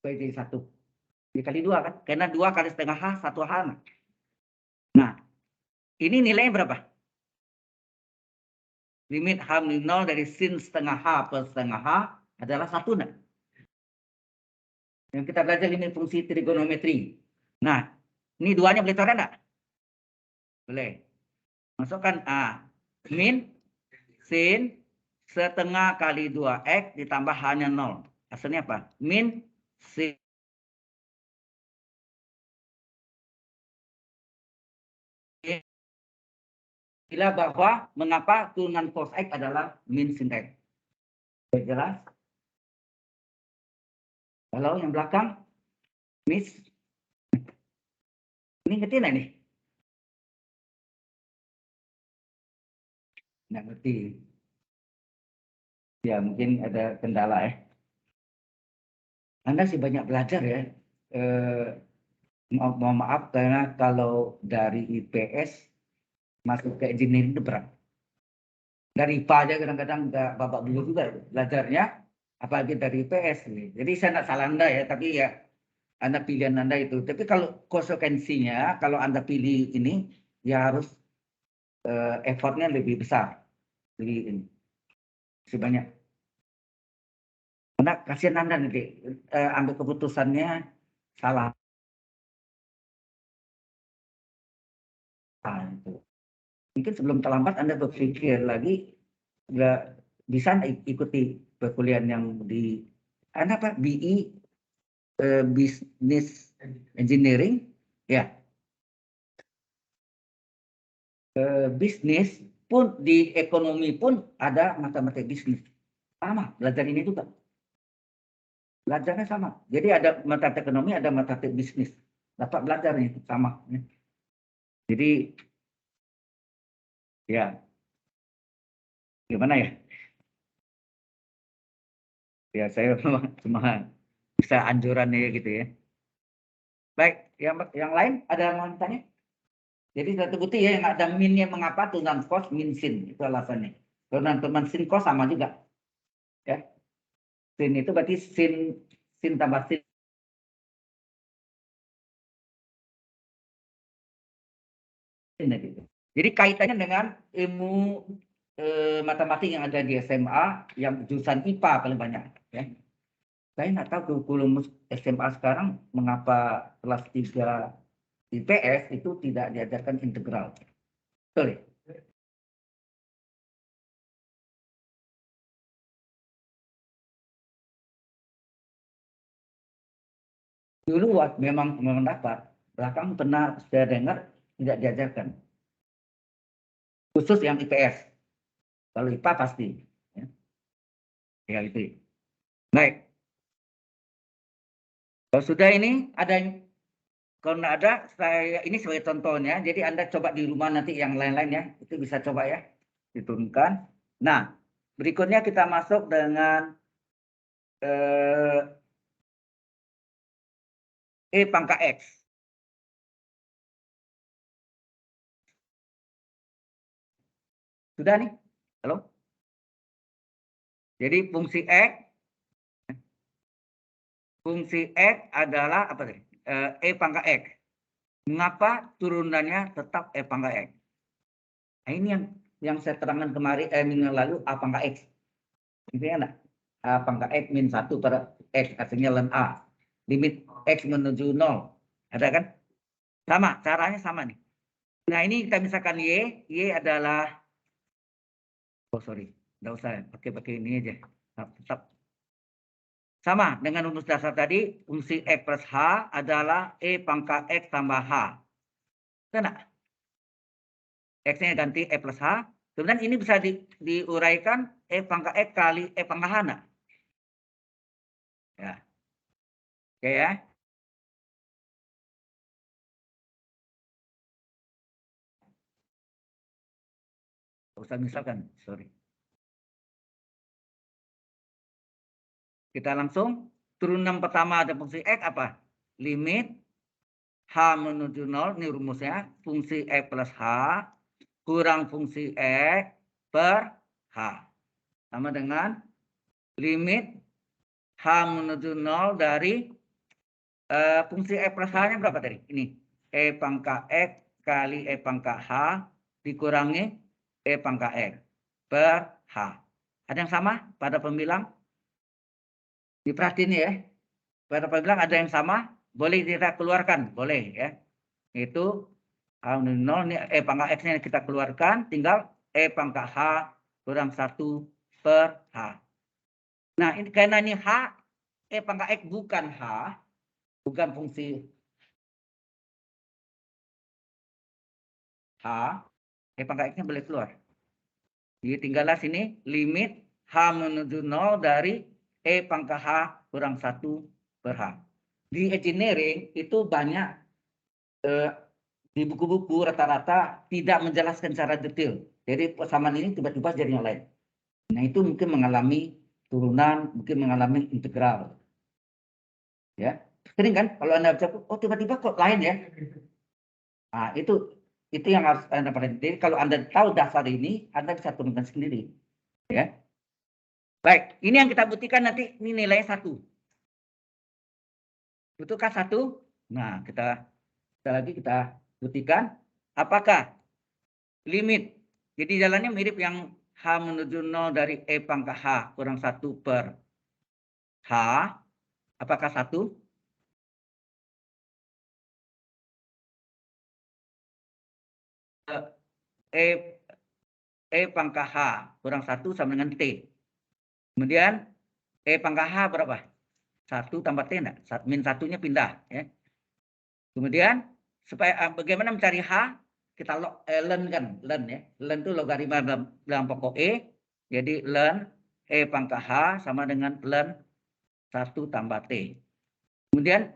Jadi 1. Dikali 2 kan? Karena 2 kali setengah H, 1 H. Nah, ini nilainya berapa? Limit H min 0 dari sin setengah H per setengah H adalah 1. Nah. Yang kita belajar limit fungsi trigonometri. Nah, ini duanya boleh taruh enggak? Boleh. Masukkan A. min sin setengah kali 2x ditambah hanya 0. Hasilnya apa? Min sin bila bahwa mengapa turunan cos x adalah min sin x. Jelas? Kalau yang belakang, Miss, ini ngerti nggak nih? Nggak ngerti. Ya mungkin ada kendala ya. Anda sih banyak belajar ya. Mohon maaf karena kalau dari IPS masuk ke engineering itu berat. Dari IPA aja kadang-kadang nggak babak belur juga belajarnya, apalagi dari IPS. Jadi saya nggak salah Anda ya, tapi ya Anda pilihan Anda itu. Tapi kalau konsekuensinya, kalau Anda pilih ini, ya harus effortnya lebih besar. Lebih ini. Sebanyak. Karena kasihan Anda nanti ambil keputusannya salah. Mungkin sebelum terlambat Anda berpikir lagi, nggak bisa ikuti perkuliahan yang di apa BI Business Engineering ya. Bisnis pun di ekonomi pun ada matematik bisnis. Sama, belajar ini juga. Belajarnya sama. Jadi ada matematik ekonomi, ada matematik bisnis. Dapat belajar nih sama. Jadi ya gimana ya? Ya saya cuma bisa anjurannya gitu ya. Baik, yang lain ada yang mau tanya? Jadi satu bukti ya yang ada minnya mengapa turunan cos min sin itu alasannya. Turunan sin cos sama juga. Ya. Sin itu berarti sin tambah sin. Jadi kaitannya dengan ilmu matematik yang ada di SMA yang jurusan IPA paling banyak. Ya. Saya nggak tahu kurikulum SMA sekarang mengapa kelas 3 IPS itu tidak diajarkan integral. Betul ya? Dulu memang dapat, belakang pernah saya dengar tidak diajarkan. Khusus yang IPS. Kalau IPA pasti. Ya, ya itu. Baik. Kalau sudah ini ada kalau nggak ada, saya ini sebagai contohnya. Jadi Anda coba di rumah nanti yang lain-lain ya, itu bisa coba ya, diturunkan. Nah, berikutnya kita masuk dengan E pangkat X. Sudah nih? Halo? Jadi fungsi X adalah apa tadi? E pangkat X. Mengapa turunannya tetap E pangkat X? Nah, ini yang saya terangkan kemarin minggu lalu A pangkat X. Itu ya enggak? A pangkat X min 1 per X artinya ln A. Limit X menuju 0. Ada kan? Sama, caranya sama nih. Nah ini kita misalkan Y adalah, oh sorry, nggak usah pakai ini aja. Tetap sama dengan rumus dasar tadi, fungsi X plus H adalah E pangkat X tambah H. Benar? X-nya ganti E plus H. Kemudian ini bisa diuraikan E pangkat X kali E pangkat H. Nah. Ya. Oke ya. Usah misalkan, sorry. Kita langsung turunan pertama ada fungsi X apa? Limit H menuju 0, ini rumusnya. Fungsi X plus H kurang fungsi X per H. Sama dengan limit H menuju 0 dari fungsi E plus H-nya berapa tadi? Ini. E pangkat X kali E pangkat H dikurangi E pangkat X per H. Ada yang sama pada pembilang? Diperhatiin ya. Pada pembilang ada yang sama? Boleh kita keluarkan? Boleh ya. Itu H menuju 0, ini E pangkat X-nya kita keluarkan. Tinggal E pangkat H kurang 1 per H. Nah, ini karena ini H, E pangkat X bukan H, bukan fungsi H, E pangkat X-nya boleh keluar. Jadi tinggallah sini limit H menuju 0 dari E pangkat H kurang 1 per H. Di engineering itu banyak di buku-buku rata-rata tidak menjelaskan secara detail. Jadi persamaan ini tiba-tiba jadi yang lain. Nah, itu mungkin mengalami turunan, mungkin mengalami integral. Ya, sering kan kalau Anda baca, oh tiba-tiba kok lain ya. Nah, itu yang harus Anda perhatikan. Jadi kalau Anda tahu dasar ini, Anda bisa turunkan sendiri. Ya. Baik, ini yang kita buktikan nanti, ini nilainya 1. Betulkah 1? Nah, kita lagi kita buktikan apakah limit. Jadi jalannya mirip yang H menuju 0 dari E pangkat H kurang 1 per H. Apakah 1? E pangkat H kurang 1 sama dengan T. Kemudian E pangkat H berapa? 1 tambah T enggak? Min 1-nya pindah. Ya. Kemudian supaya bagaimana mencari H? Kita ln kan, ln ya. Ln itu logaritma dalam pokok E. Jadi ln E pangkat H sama dengan ln 1 tambah T. Kemudian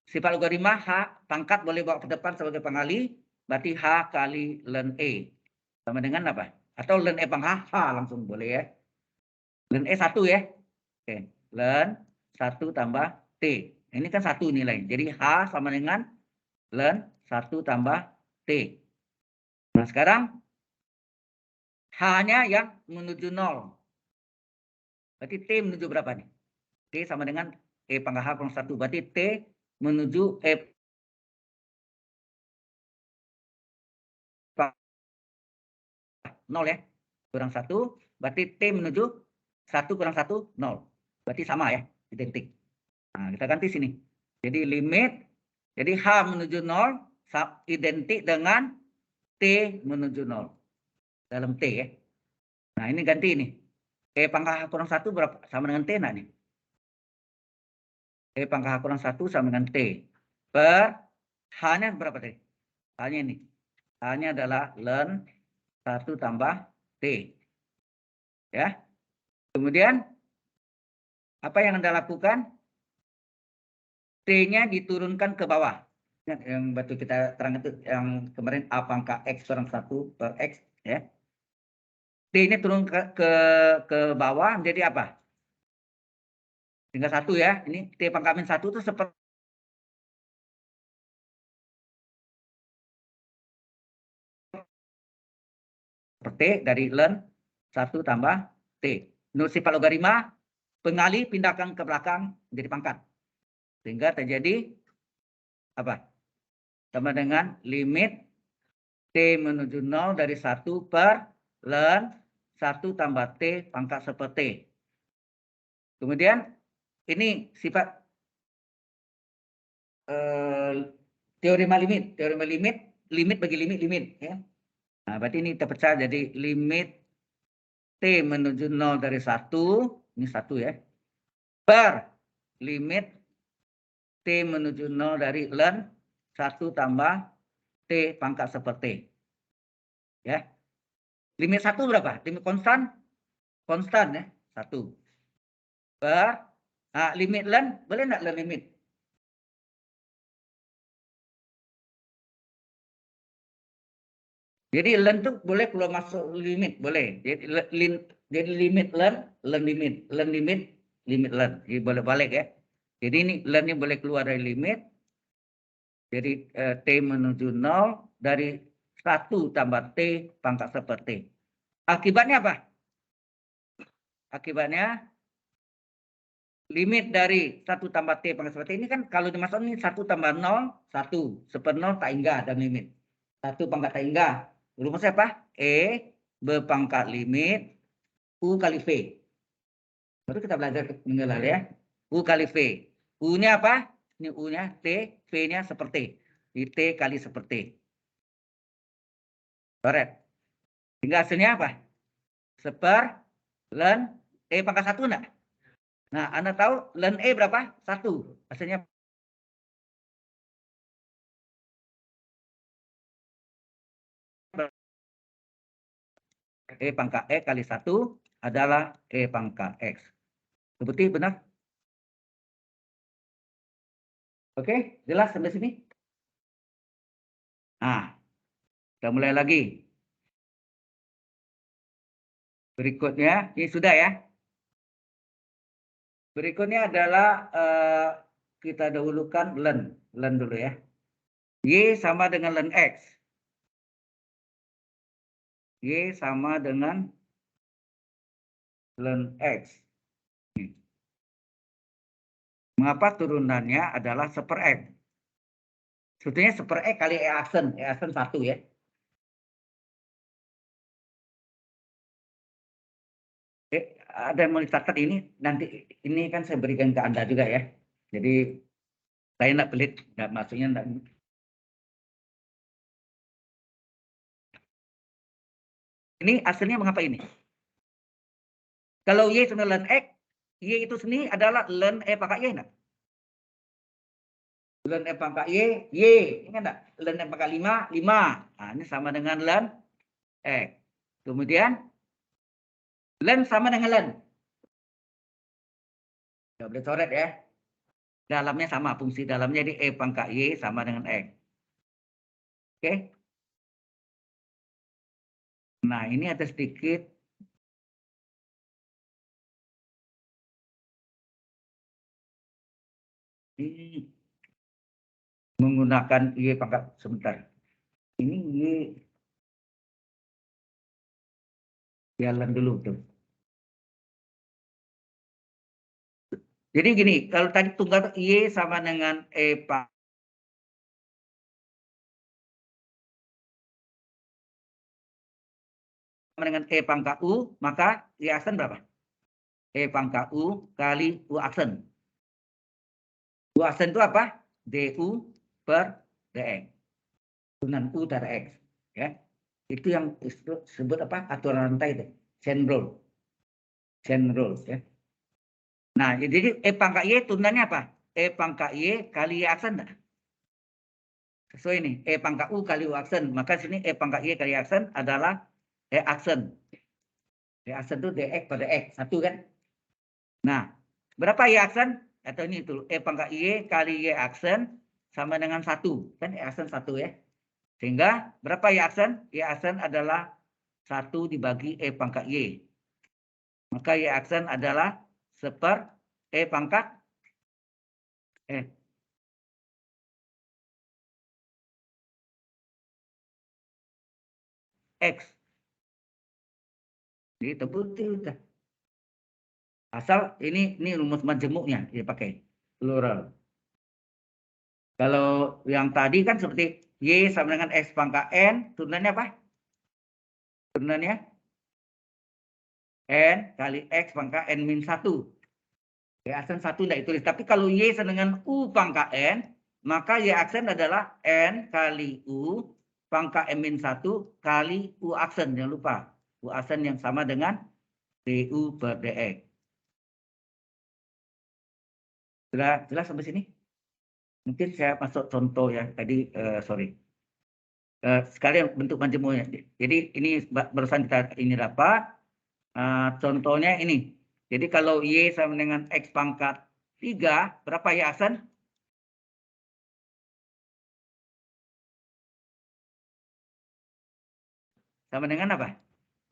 sifat logaritma H pangkat boleh bawa ke depan sebagai pengali. Berarti H kali ln E. Sama dengan apa? Atau ln E pangkat H langsung boleh ya. Ln E 1 ya. Oke. Ln 1 tambah T. Ini kan 1 nilai. Jadi H sama dengan ln 1 tambah T. Nah sekarang H-nya yang menuju 0. Berarti T menuju berapa nih? T sama dengan E pangkat H kurang 1. Berarti T menuju E 0 ya. Kurang 1. Berarti T menuju 1 kurang 1, 0. Berarti sama ya. Identik. Nah kita ganti sini. Jadi limit. Jadi H menuju 0 identik dengan T menuju 0. Dalam T ya. Nah ini ganti ini. E pangkat H kurang 1 berapa? Sama dengan T nah nih. E pangkat H kurang 1 sama dengan T. Per H-nya berapa tadi? H-nya ini. H-nya adalah ln 1 tambah T. Ya. Kemudian apa yang Anda lakukan? T-nya diturunkan ke bawah. Yang batu kita terang itu yang kemarin A pangkat X kurang 1 per X ya. T ini turun ke bawah menjadi apa? Tinggal 1 ya. Ini T pangkat min 1 itu seperti dari ln 1 tambah T. Menurut sifat logaritma, pengali pindahkan ke belakang menjadi pangkat. Sehingga terjadi apa? Sama dengan limit T menuju 0 dari 1 per ln 1 tambah T pangkat seperti. Kemudian ini sifat teorema limit. Teorema limit bagi limit ya. Nah, berarti ini terpecah jadi limit T menuju 0 dari 1, ini 1 ya, per limit T menuju 0 dari ln 1 tambah T pangkat seperti. Ya. Limit 1 berapa? Limit konstan? Konstan ya, 1. Per, nah, limit ln, boleh enggak ln limit? Jadi ln itu boleh keluar masuk limit, boleh. Jadi limit ln limit, limit ln. Jadi boleh balik ya. Jadi ini ln-nya boleh keluar dari limit. Jadi T menuju 0 dari 1 tambah T pangkat seperti. Akibatnya apa? Akibatnya limit dari 1 tambah T pangkat seperti ini kan kalau dimasukkan ini 1 tambah 0, 1. Seper 0 tak hingga ada limit. 1 pangkat tak hingga. Rumusnya apa? E berpangkat limit U kali V. Baru kita belajar mengenal ya. U kali V. U-nya apa? Ini U-nya T, V-nya seperti. Di T kali seperti. Correct. Sehingga hasilnya apa? Seper ln E pangkat 1 enggak? Nah, Anda tahu ln E berapa? 1. Hasilnya E pangkat E kali 1 adalah E pangkat X. Terbukti benar? Oke, jelas sampai sini? Nah, kita mulai lagi. Berikutnya, ini sudah ya. Berikutnya adalah kita dahulukan ln dulu ya. Y sama dengan ln X. Y sama dengan ln X. Mengapa turunannya adalah seper X? Sebetulnya seper X kali E aksen 1 ya. Ada yang mau dicatat ini, nanti ini kan saya berikan ke Anda juga ya. Jadi saya enggak pelit, maksudnya enggak. Ini hasilnya mengapa ini? Kalau Y sama ln X, Y itu sendiri adalah ln E pangkat Y enggak? Ln E pangkat Y, ingat enggak? Ln E pangkat 5, 5. Nah, ini sama dengan ln X. Kemudian ln sama dengan ln. Nggak boleh coret ya. Dalamnya sama, fungsi dalamnya di E pangkat Y sama dengan X. Oke. Nah, ini ada sedikit ini menggunakan Y pangkat sebentar. Ini Y jalan dulu tuh. Jadi gini, kalau tadi tunggal Y sama dengan E pangkat dengan E pangkat U, maka Y aksen berapa? E pangkat U kali U aksen. U aksen itu apa? DU per DX. Dengan U dari X. Ya. Itu yang disebut apa? Aturan rantai itu. Chain rule. Chain rule. Ya. Nah, jadi E pangkat Y turunannya apa? E pangkat Y kali Y aksen enggak? Sesuai ini. E pangkat U kali U aksen. Maka sini E pangkat Y kali Y aksen adalah E aksen. E aksen itu DX pada X. 1 kan? Nah, berapa Y aksen? Atau ini itu. E pangkat Y kali Y aksen sama dengan 1. Kan E aksen 1 ya. Sehingga berapa Y aksen? Y aksen adalah 1 dibagi E pangkat Y. Maka Y aksen adalah seper E pangkat X. Jadi terbukti udah. Asal ini rumus majemuknya dipakai plural. Kalau yang tadi kan seperti Y sama dengan X pangkat N, turunannya apa? Turunannya N kali X pangkat N min 1. Y aksen 1 tidak ditulis. Tapi kalau Y sama dengan U pangkat N, maka Y aksen adalah N kali U pangkat N min 1 kali U aksen. Jangan lupa. U aksen yang sama dengan DU per DX. Sudah jelas sampai sini? Mungkin saya masuk contoh ya. Tadi, sorry. Sekalian bentuk majemuknya. Jadi ini barusan kita ini dapat. Contohnya ini. Jadi kalau Y sama dengan X pangkat 3, berapa Y aksen? Sama dengan apa?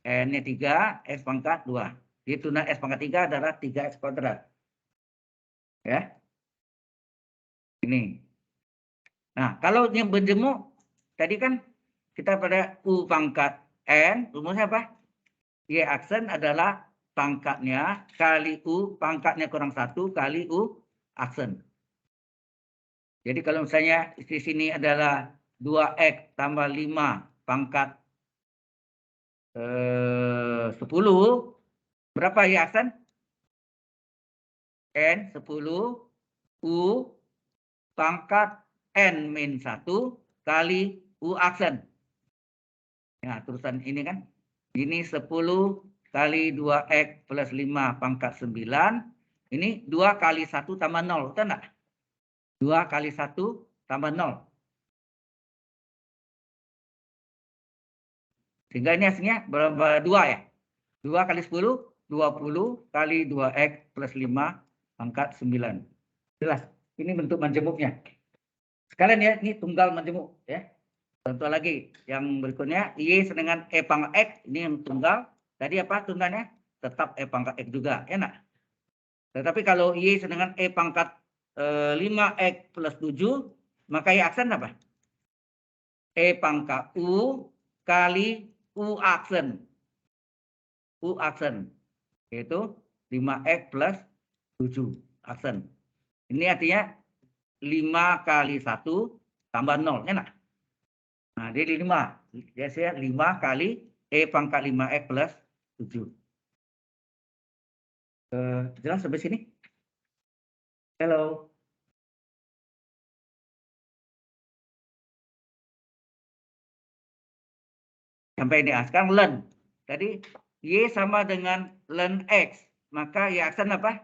N-nya 3, X pangkat 2. Jadi turunan X pangkat 3 adalah 3X kuadrat. Ya. Ini. Nah, kalau yang berjemuk, tadi kan kita pada U pangkat N, rumusnya apa? Y aksen adalah pangkatnya kali U, pangkatnya kurang 1 kali U aksen. Jadi kalau misalnya di sini adalah 2X tambah 5 pangkat 10, berapa Y aksen? N 10 U pangkat N min 1 kali U aksen. Nah, terusan ini kan. Ini 10 kali 2X plus 5 pangkat 9. Ini 2 kali 1 tambah 0. Betul enggak? 2 kali 1 tambah 0. Sehingga ini hasilnya berapa? 2 ya? 2 kali 10, 20 kali 2X plus 5 pangkat 9. Jelas, ini bentuk majemuknya. Sekalian ya, ini tunggal majemuk ya. Contoh lagi, yang berikutnya Y dengan E pangkat X, ini yang tunggal. Tadi apa tunggalnya? Tetap E pangkat X juga, ya enggak? Tetapi kalau Y dengan E pangkat 5X plus 7, maka Y aksen apa? E pangkat U kali U aksen. U aksen, yaitu 5X plus 7 aksen. Ini artinya 5 kali 1 tambah 0, enak. Nah, jadi 5. Biasanya 5 kali E pangkat 5X plus 7. Jelas sampai sini? Halo. Sampai ini. Sekarang ln. Tadi Y sama dengan ln X. Maka Y aksen apa?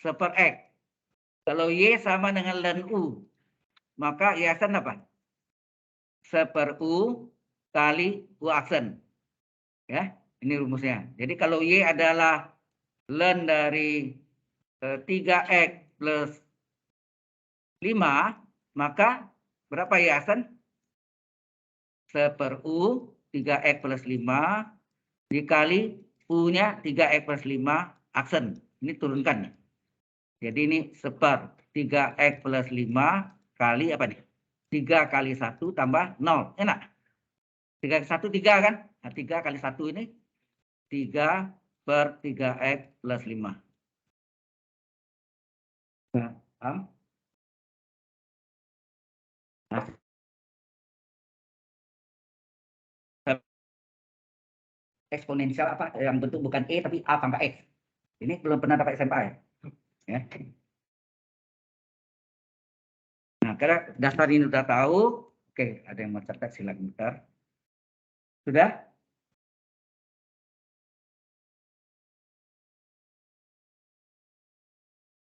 1/X. Kalau Y sama dengan ln U. Maka Y aksen apa? 1/U kali U aksen. Ya, ini rumusnya. Jadi kalau Y adalah ln dari 3X plus 5, maka berapa Y aksen? 1/U 3X plus 5 dikali U-nya 3X plus 5 aksen. Ini turunkan. Jadi ini 1/3X plus 5 kali apa nih? 3 kali 1 tambah 0. Enak? 3 kali 1, 3 kan? Nah, 3 kali 1 ini 3/3X plus 5. Paham? Nah, eksponensial apa? Yang bentuk bukan E tapi A pangkat X. Ini belum pernah dapat SMA ya? Ya. Nah, karena dasar ini sudah tahu, oke, ada yang mau catat silakan bentar. Sudah?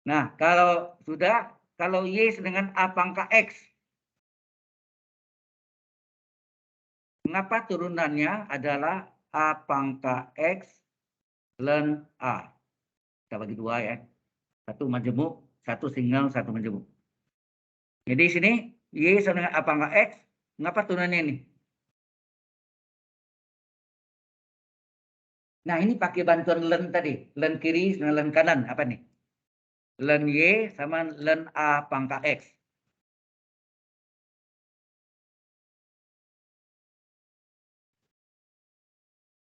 Nah, kalau sudah, kalau Y dengan A pangkat X, mengapa turunannya adalah A pangkat X ln A? Kita bagi dua ya. Satu majemuk, satu single, satu majemuk. Jadi sini Y sama dengan A pangkat X, mengapa turunannya ini? Nah, ini pakai bantuan ln tadi. Ln kiri dengan ln kanan. Apa nih? Ln Y sama ln A pangkat X.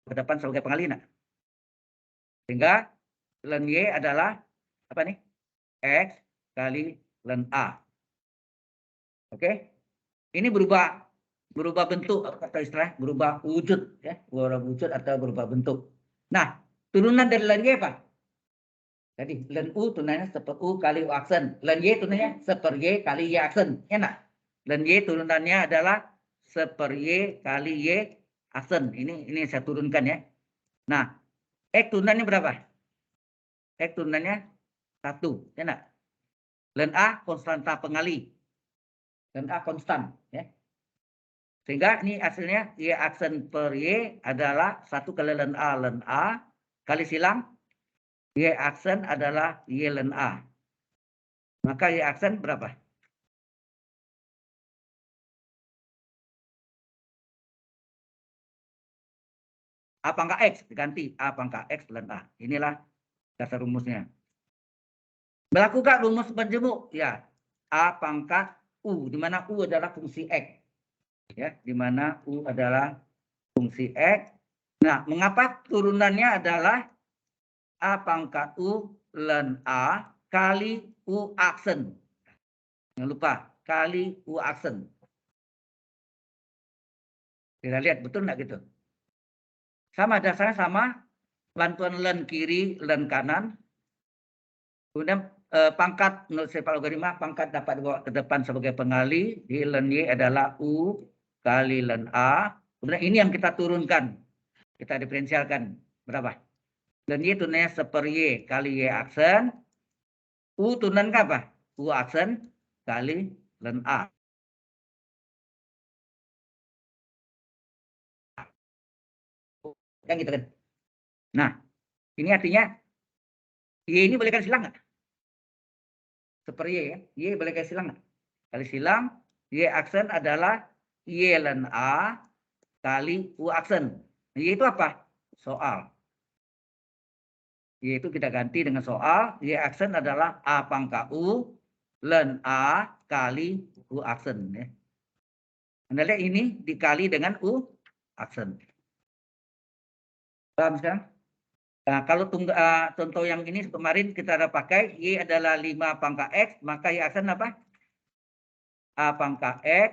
Ke depan sebagai pengalihan. Sehingga ln Y adalah apa nih? X kali ln A. Oke? Ini berubah bentuk atau istilah berubah wujud ya, berubah wujud atau berubah bentuk. Nah, turunan dari ln Y apa? Jadi ln U turunannya 1/U kali U aksen. Ln Y turunannya 1/Y kali Y aksen. Enak? Ln Y turunannya adalah 1/Y kali Y aksen. Ini saya turunkan ya. Nah, X turunannya berapa? X turunannya 1. Enak? Ln A konstanta pengali. Ln A konstan ya. Sehingga ini hasilnya Y aksen per Y adalah 1 kali ln A kali silang Y aksen adalah Y ln A. Maka Y aksen berapa? A pangkat X diganti A pangkat X ln A. Inilah dasar rumusnya. Melakukan rumus majemuk ya. A pangkat U, di mana U adalah fungsi X. Ya, di mana U adalah fungsi X. Nah, mengapa turunannya adalah A pangkat U ln A kali U aksen. Jangan lupa, kali U aksen. Kita lihat, betul nggak gitu? Sama, dasarnya sama. Bantuan ln kiri, ln kanan. Kemudian pangkat menurut sifat logaritma, pangkat dapat dibawa ke depan sebagai pengali. Di ln Y adalah U kali ln A. Kemudian ini yang kita turunkan. Kita diferensialkan berapa? Dan Y tunannya 1/Y kali Y aksen. U turunan ke apa? U aksen kali ln A. Kan gitu kan. Nah, ini artinya Y ini boleh kali silang nggak? 1/Y ya. Y boleh kali silang nggak? Kali silang, Y aksen adalah Y ln A kali U aksen. Y itu apa? Soal. Y itu kita ganti dengan soal. Y aksen adalah A pangkat U ln A kali U aksen. Ya. Anda lihat ini dikali dengan U aksen. Paham sekarang? Nah, kalau contoh yang ini kemarin kita ada pakai Y adalah 5 pangkat X, maka Y aksen apa? A pangkat X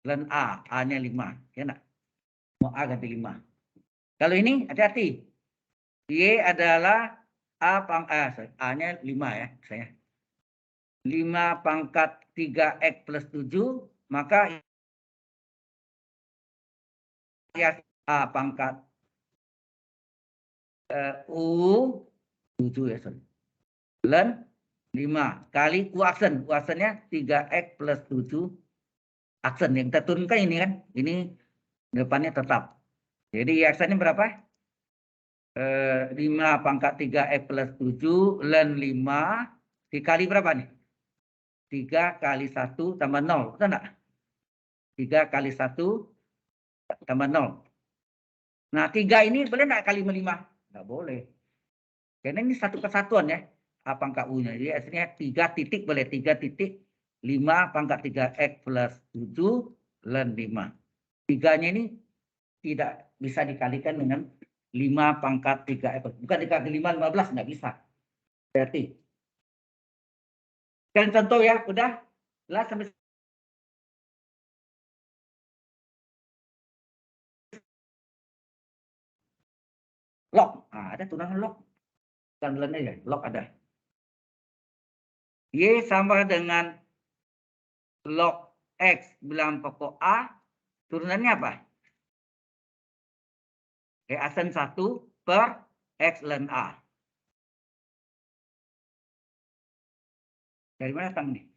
ln A. A-nya 5. Ya enggak? Mau A ganti 5. Kalau ini hati-hati. Y adalah A-nya 5 ya. Saya. 5 pangkat 3X plus 7, maka ya A pangkat U 7 ya, sorry. Ln 5 kali U aksen. U aksennya 3X plus 7 aksen. Yang kita turunkan ini kan. Ini depannya tetap. Jadi Y aksennya berapa? 5 pangkat 3X plus 7 ln 5 dikali berapa nih? 3 kali 1 tambah 0. Betul enggak? 3 kali 1 tambah 0. Nah, 3 ini boleh enggak kali 5? Enggak boleh. Karena ini satu kesatuan ya. A pangkat U-nya. Jadi aslinya 3 titik boleh. 3 titik 5 pangkat 3X plus 7 ln 5. 3-nya ini tidak bisa dikalikan dengan 5 pangkat 3X. Bukan dikali 5, 15. Enggak bisa. Berarti. Dan contoh ya. Udah. Lah sampai log. Nah, ada turunan log. Bukan ln aja. Log ada. Y sama dengan log X bilang pokok A. Turunannya apa? Y aksen 1 per X ln A. Dari mana datang nih?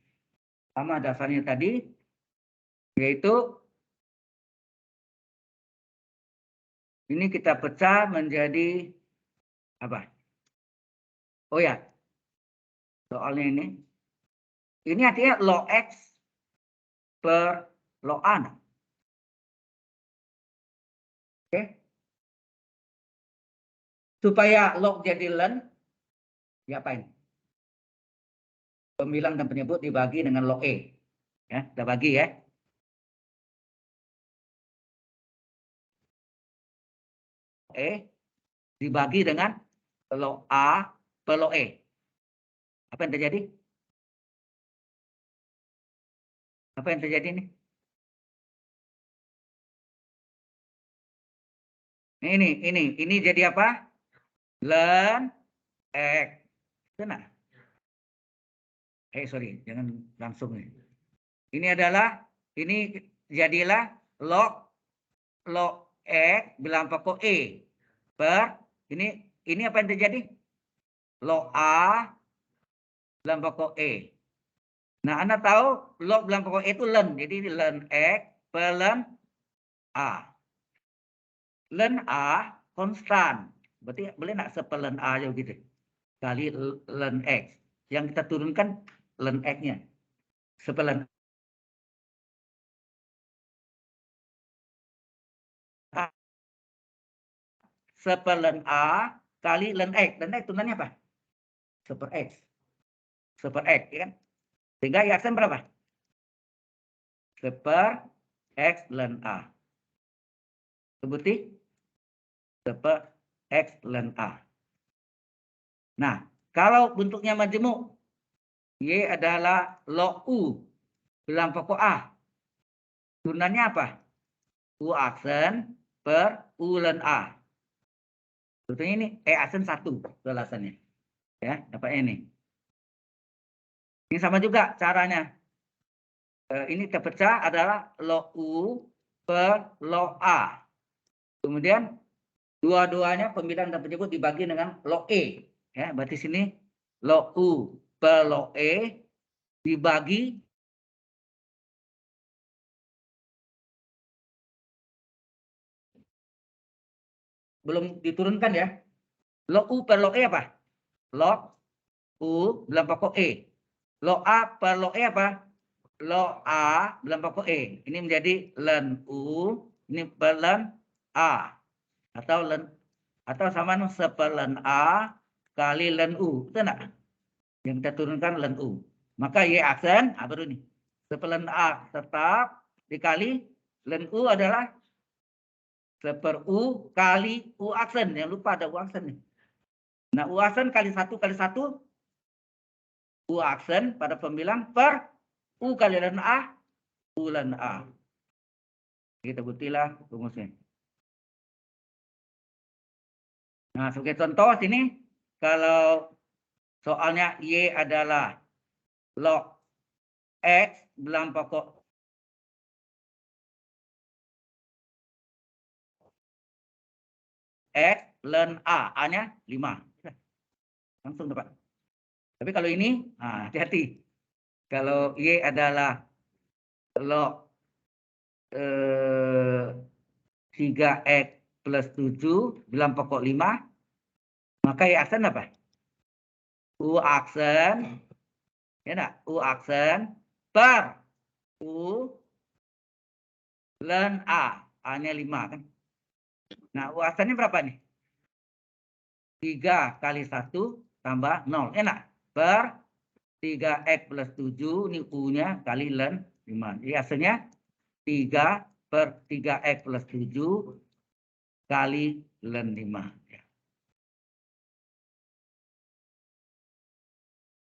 Sama dasarnya tadi, yaitu ini kita pecah menjadi apa? Oh ya, soalnya ini. Ini artinya log X per log A. Oke. Supaya log jadi ln, diapain? Pembilang dan penyebut dibagi dengan log E. Ya, kita bagi ya. E dibagi dengan log A per log E. Apa yang terjadi? Apa yang terjadi nih? Ini jadi apa? Ln X. Benar. Sorry, jangan langsung nih. Ini adalah, ini jadilah log X bilang pokok E per, ini apa yang terjadi? Log A bilang pokok E. Nah, Anda tahu log bilang pokok E itu ln. Jadi ln X per ln A. Ln A konstan. Berarti boleh nggak seperln A aja gitu? Kali ln X. Yang kita turunkan ln X-nya. Seperln A. Seperln A kali ln X. Ln X turunannya apa? Super X. Super X, ya kan? Sehingga Y aksen berapa? Super X ln A. Sebuti super X ln A. Nah, kalau bentuknya majemuk, Y adalah log U bilang pokok A. Turunannya apa? U aksen per U ln A. Sebetulnya ini E aksen 1 alasannya. Ya, dapat ini. Ini sama juga caranya. Ini terpecah adalah log U per log A. Kemudian Dua-duanya pembilang dan penyebut dibagi dengan log E. Ya, berarti sini log U per log E dibagi belum diturunkan ya. Log U per log E apa? Log U dalam pokok E. Log A per log E apa? Log A dalam pokok E. Ini menjadi ln U, ini per ln A. Atau sama seperln A kali ln U. Betul enggak? Yang kita turunkan ln U. Maka Y aksen, baru ini. Seperln A tetap dikali ln U adalah seper U kali U aksen. Yang lupa ada U aksen nih. Nah, U aksen kali 1 kali 1. U aksen pada pembilang per U kali ln A. U ln A. Kita buktilah rumusnya. Nah, sebagai contoh sini, kalau soalnya Y adalah log X dalam pokok X ln A. A-nya 5. Langsung dapat. Tapi kalau ini, hati-hati. Kalau Y adalah log 3X plus 7 dalam pokok 5, maka Y aksen apa? U aksen, ya enggak? U aksen per U ln A. A-nya 5 kan? Nah, U aksennya berapa nih? 3 kali 1 tambah 0. Enak? Per 3X plus 7, ini U-nya kali ln 5. Jadi hasilnya 3 per 3X plus 7 kali ln 5. Ya.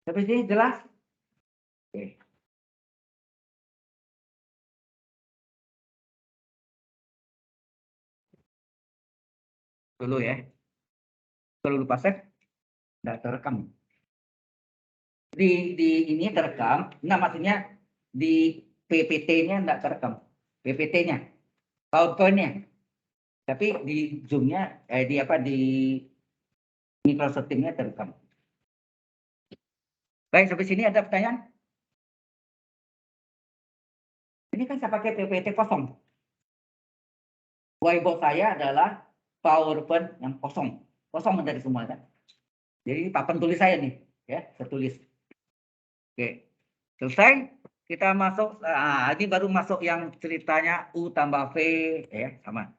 Sampai sini jelas? Oke. Dulu ya. Kalau lupa save, tidak terekam. Di ini terekam, nah maksudnya di PPT-nya tidak terekam. PPT-nya, PowerPoint-nya. Tapi di Zoom-nya, di Microsoft Teams-nya terekam. Baik, sampai sini ada pertanyaan? Ini kan saya pakai PPT kosong. Whiteboard saya adalah PowerPoint yang kosong. Kosong dari semua kan. Jadi papan tulis saya nih, ya, saya tulis. Oke. Selesai, kita masuk, ini baru masuk yang ceritanya U tambah V, ya, sama.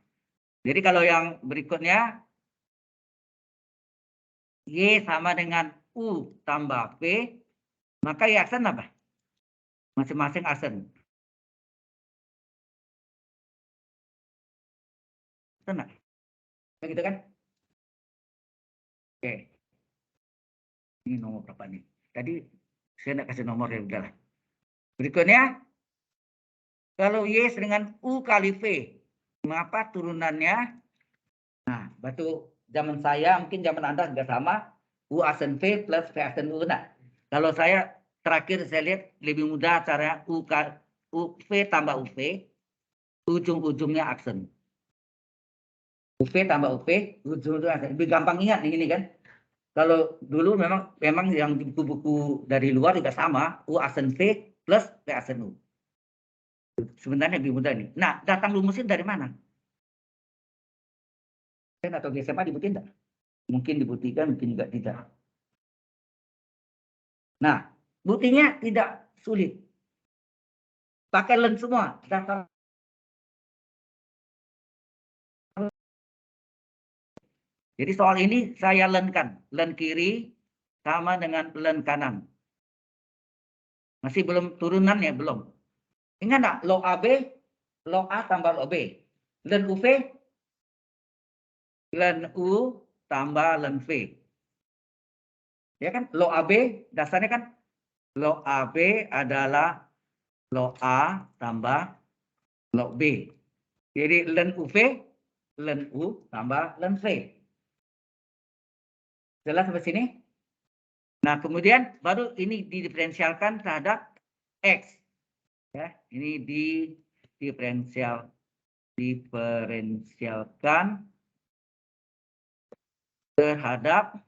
Jadi kalau yang berikutnya, Y sama dengan U tambah V, maka Y aksen apa? Masing-masing aksen. Benar? Begitu kan? Oke. Ini nomor berapa nih? Tadi saya tidak kasih nomor, ya udahlah. Berikutnya, kalau Y dengan U kali V, mengapa turunannya? Nah, batu zaman saya, mungkin zaman Anda juga sama, U aksen V plus V aksen U. Nah, kalau saya terakhir saya lihat lebih mudah caranya UV tambah UV, ujung-ujungnya aksen. UV tambah UV, ujung-ujungnya aksen. Lebih gampang ingat ini kan. Kalau dulu memang yang buku-buku dari luar juga sama, U aksen V plus V aksen U. Sebenarnya lebih mudah nih. Nah, datang rumusnya dari mana? Saya nggak tahu di SMA dibuktikan enggak? Mungkin dibuktikan, mungkin juga tidak. Nah, buktinya tidak sulit. Pakai lens semua. Data. Jadi soal ini saya lenkan. Len kiri sama dengan len kanan. Masih belum turunan ya, belum. Ingat nggak? Log AB, log A tambah log B. Len UV, len U tambah len V. Ya kan? Log AB dasarnya kan log AB adalah log A tambah log B. Jadi len UV, len U tambah len V. Jelas sampai sini? Nah, kemudian baru ini didiferensialkan terhadap X. Ya, ini diferensialkan terhadap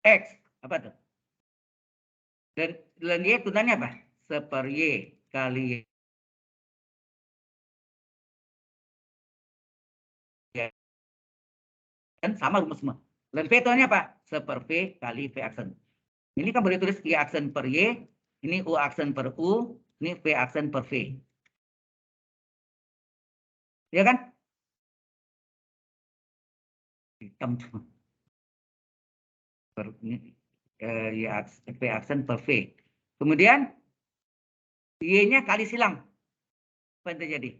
X. Apa tuh? Dan Y tunanya apa? Seper Y kali Y. Dan sama rumus semua. Dan V tunanya apa? Seper V kali V aksen. Ini kan boleh tulis Y aksen per Y. Ini U aksen per U. Ini V aksen per V. Ya kan? Hitam semua. V aksen per V. Kemudian Y-nya kali silang. Apa yang terjadi?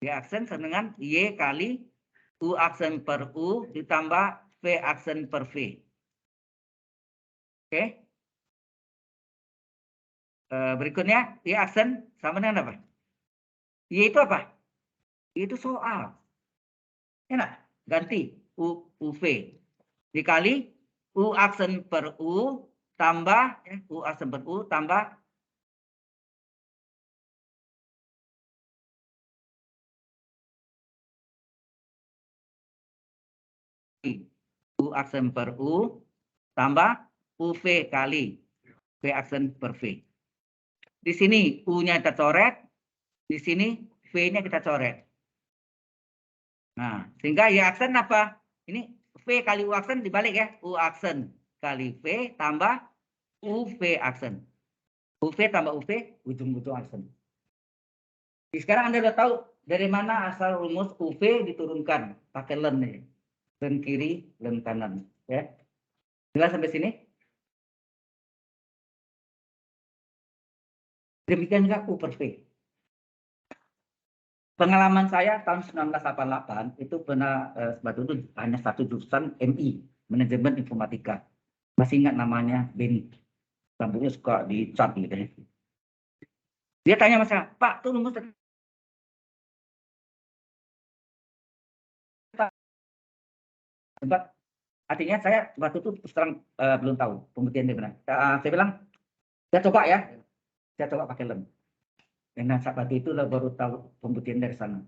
Y aksen sama dengan Y kali U aksen per U ditambah V aksen per V. Oke. Berikutnya Y aksen sama dengan apa? Y itu apa? Y itu soal. Enak. Ganti UV. Dikali U aksen per U tambah U aksen per U tambah U aksen per U tambah UV kali V aksen per V. Di sini U-nya kita coret, di sini V-nya kita coret. Nah, sehingga Y aksen apa? Ini V kali U aksen dibalik ya. U aksen kali V tambah UV aksen. UV tambah UV, ujung-ujung aksen. Jadi sekarang Anda sudah tahu dari mana asal rumus UV diturunkan pakai len nih. Len kiri, len kanan. Ya. Jelas sampai sini? Demikian juga U per V. Pengalaman saya tahun 1988 itu pernah sebab itu hanya satu jurusan MI, Manajemen Informatika. Masih ingat namanya Beni. Rambutnya suka dicat gitu ya. Dia tanya sama saya, Pak, tuh rumus sebab artinya saya waktu itu terang belum tahu pembuktian dia benar. Saya bilang, saya coba ya, saya coba pakai lem. Dan saat itu baru tahu pembuktian dari sana.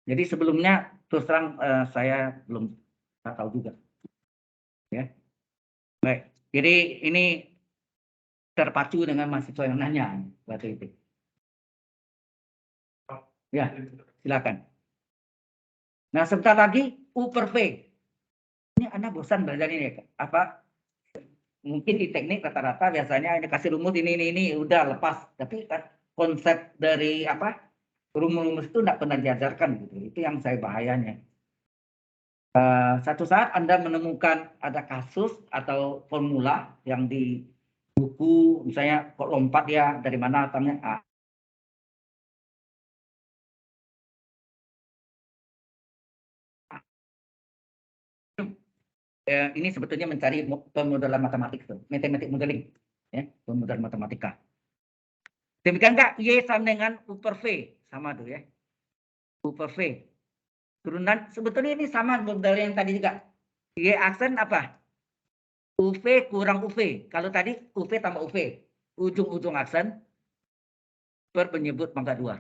Jadi sebelumnya terus terang saya belum tahu juga. Ya, baik. Jadi ini terpacu dengan mahasiswa yang nanya waktu itu. Ya, silakan. Nah, sebentar lagi U per V. Ini Anda bosan belajar ini ya? Apa? Mungkin di teknik rata-rata biasanya ini kasih rumus ini udah lepas. Tapi kan konsep dari apa? Rumus-rumus itu tidak pernah diajarkan gitu. Itu yang saya bahayanya. Satu saat Anda menemukan ada kasus atau formula yang di buku, misalnya kok lompat ya dari mana datangnya A. Ini sebetulnya mencari pemodelan matematik, matematik modeling, ya, pemodelan matematika. Demikian Kak, Y sama dengan U per V, sama tuh ya. U per V. Turunan sebetulnya ini sama model yang tadi juga. Y aksen apa? UV kurang UV. Kalau tadi UV tambah UV. Ujung-ujung aksen per penyebut pangkat 2.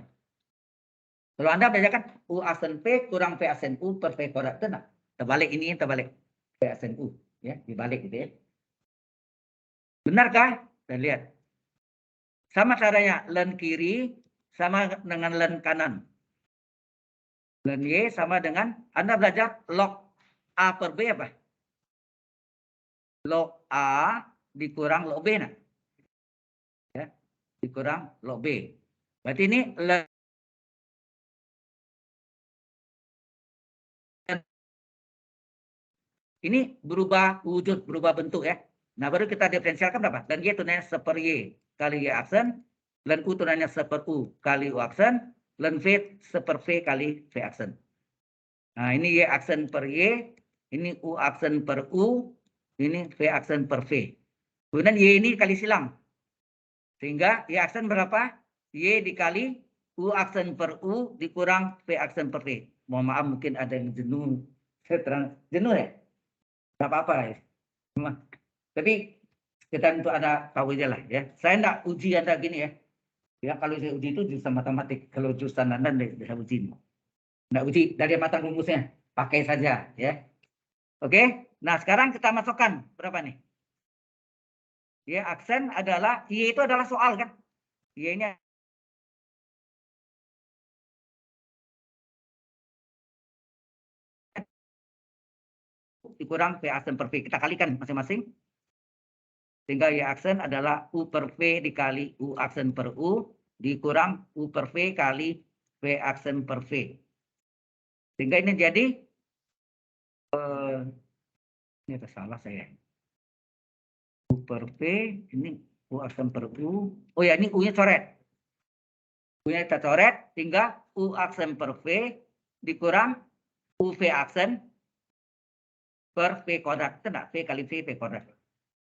Kalau Anda belajarkan U aksen P kurang V aksen U per V kuadrat. Nah, terbalik ini, terbalik. V aksen U. Ya, dibalik gitu ya. Benarkah? Kita lihat. Sama caranya, len kiri sama dengan len kanan. Len Y sama dengan, Anda belajar log A per B apa? Log A dikurang log B. Nah. Ya, dikurang log B. Berarti ini len ini berubah wujud, berubah bentuk ya. Nah, baru kita diferensialkan berapa? Dan Y tunanya seper Y kali Y aksen, dan U tunanya seper U kali U aksen, dan V seper V kali V aksen. Nah, ini Y aksen per Y, ini U aksen per U, ini V aksen per V. Kemudian Y ini kali silang. Sehingga Y aksen berapa? Y dikali U aksen per U dikurang V aksen per V. Mohon maaf mungkin ada yang jenuh. Jenuh ya? Gak apa-apa ya. Tapi kita untuk ada tahu aja lah ya. Saya enggak uji Anda gini ya. Ya kalau saya uji itu jurusan matematik. Kalau jurusan Anda bisa uji. Enggak uji dari matang rumusnya. Pakai saja ya. Oke? Nah, sekarang kita masukkan berapa nih? Ya, aksen adalah Y itu adalah soal kan? Y-nya dikurang V aksen per V. Kita kalikan masing-masing. Sehingga Y aksen adalah U per V dikali U aksen per U dikurang U per V kali V aksen per V. Sehingga ini jadi ini ada salah saya. U per V, ini U aksen per U. Oh ya, ini U-nya coret. U-nya kita coret, tinggal U aksen per V dikurang UV aksen per V kuadrat. Itu enggak? V kali V, V kuadrat.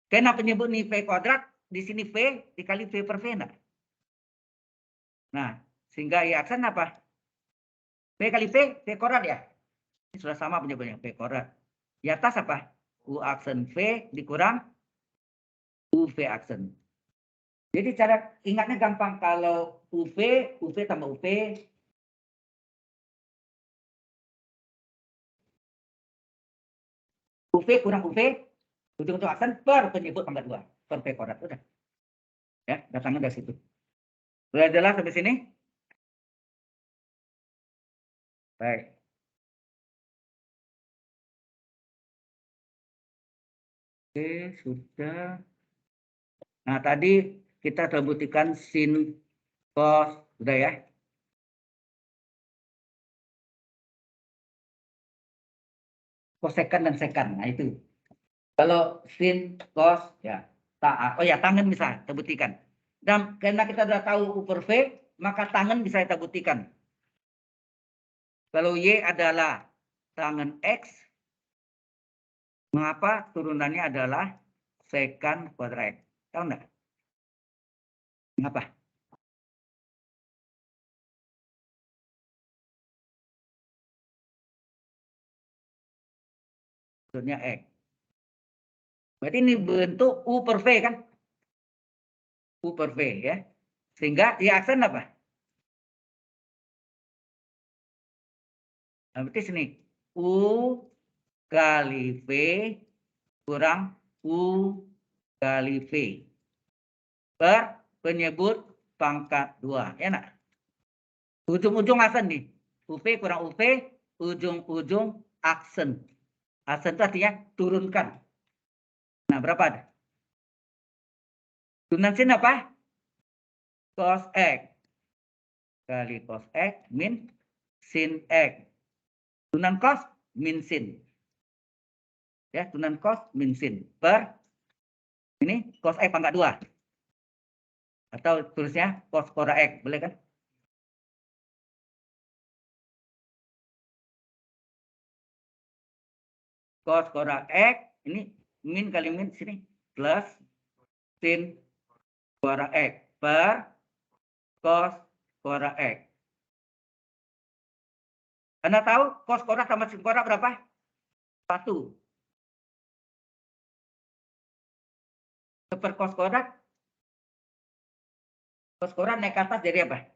Kenapa penyebut ini V kuadrat? Di sini V dikali V per V enggak? Nah, sehingga Y aksen apa? V kali V, V kuadrat ya? Ini sudah sama penyebutnya, V kuadrat. Di atas apa? U aksen V dikurang UV aksen. Jadi cara ingatnya gampang. Kalau UV, UV tambah UV. UV kurang UV, ujung-ujung aksen per penyebut pangkat 2. Per V kuadrat. Udah. Ya, datangnya dari situ. Sudah jelas sampai sini? Baik. Oke, sudah. Nah, tadi kita sudah buktikan sin, cos, sudah ya. Kosekan dan sekan. Nah, itu. Kalau sin, cos, ya. Oh ya, tangan bisa kita buktikan. Dan karena kita sudah tahu U per V, maka tangan bisa kita buktikan. Kalau Y adalah tangan X, mengapa turunannya adalah sekan kuadrat X? Tahu enggak? Mengapa? Maksudnya X. Berarti ini bentuk U per V kan? U per V ya. Sehingga Y aksen apa? Nah, berarti sini. U kali V kurang U kali V. Per penyebut pangkat 2. Ya enggak? Ujung-ujung aksen nih. UV kurang UV, ujung-ujung aksen. Aksen itu artinya turunkan. Nah, berapa ada? Turunan sin apa? Cos X kali cos X min sin X. Turunan cos min sin. Ya, turunan cos min sin per ini cos X pangkat 2. Atau tulisnya cos kuadrat X, boleh kan? Cos kuadrat X ini min kali min sini plus sin kuadrat X per cos kuadrat X. Anda tahu cos kuadrat sama sin kuadrat berapa? 1. Per cos kuadrat. Cos kuadrat naik ke atas jadi apa?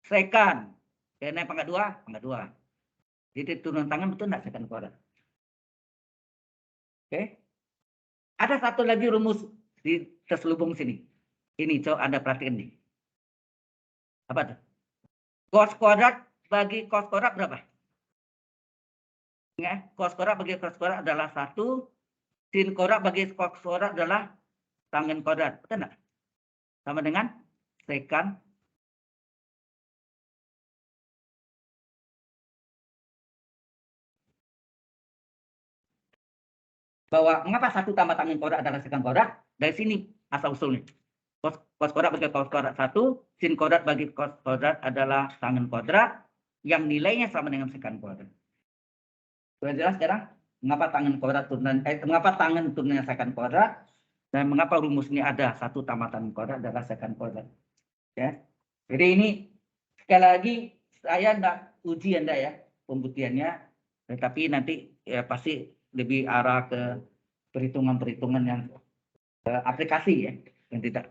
Sekan. Ya, naik pangkat 2, pangkat 2. Jadi turun tangan betul enggak sekan kuadrat? Oke. Ada satu lagi rumus di terselubung sini. Ini coba Anda perhatikan nih. Apa tuh? Cos kuadrat bagi cos kuadrat berapa? Ya, cos kuadrat bagi cos kuadrat adalah 1. Sin kuadrat bagi cos kuadrat adalah tangen kuadrat. Betul enggak? Sama dengan sekan. Bahwa mengapa 1 tambah tangen kuadrat adalah sekan kuadrat? Dari sini asal usulnya. Cos kuadrat bagi cos kuadrat 1, sin kuadrat bagi cos kuadrat adalah tangen kuadrat yang nilainya sama dengan sekan kuadrat. Sudah jelas sekarang mengapa tangen kuadrat mengapa tangen turunnya sekan kuadrat dan mengapa rumus ini ada 1 tambah tangen kuadrat adalah sekan kuadrat. Ya. Jadi ini sekali lagi saya enggak uji Anda ya pembuktiannya, tetapi nanti ya pasti lebih arah ke perhitungan-perhitungan yang aplikasi ya, yang tidak.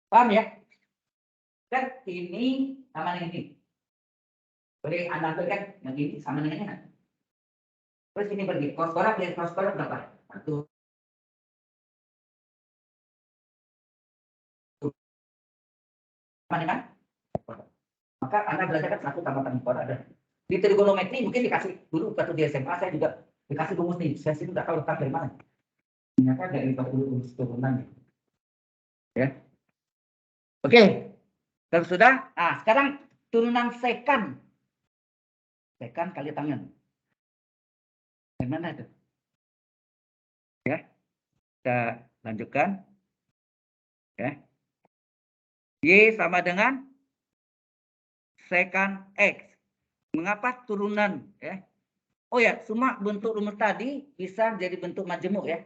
Paham ya? Kan ini sama dengan ini. Boleh Anda ambilkan yang ini sama dengan ini. Terus ini pergi. Cos korak dari cos korak berapa? 1. Sama dengan? Maka Anda belajarkan 1 tambahkan korak ada. Di trigonometri mungkin dikasih dulu waktu di SMA saya juga dikasih rumus nih. Saya sih nggak tahu letak dari mana. Ternyata dari 40 turunan. Ya. Oke. Kalau sudah, sekarang turunan sekan. Sekan kali tangan. Gimana itu? Ya. Kita lanjutkan. Ya. Y sama dengan sekan X. Mengapa turunan? Ya. Oh ya, semua bentuk rumus tadi bisa jadi bentuk majemuk ya.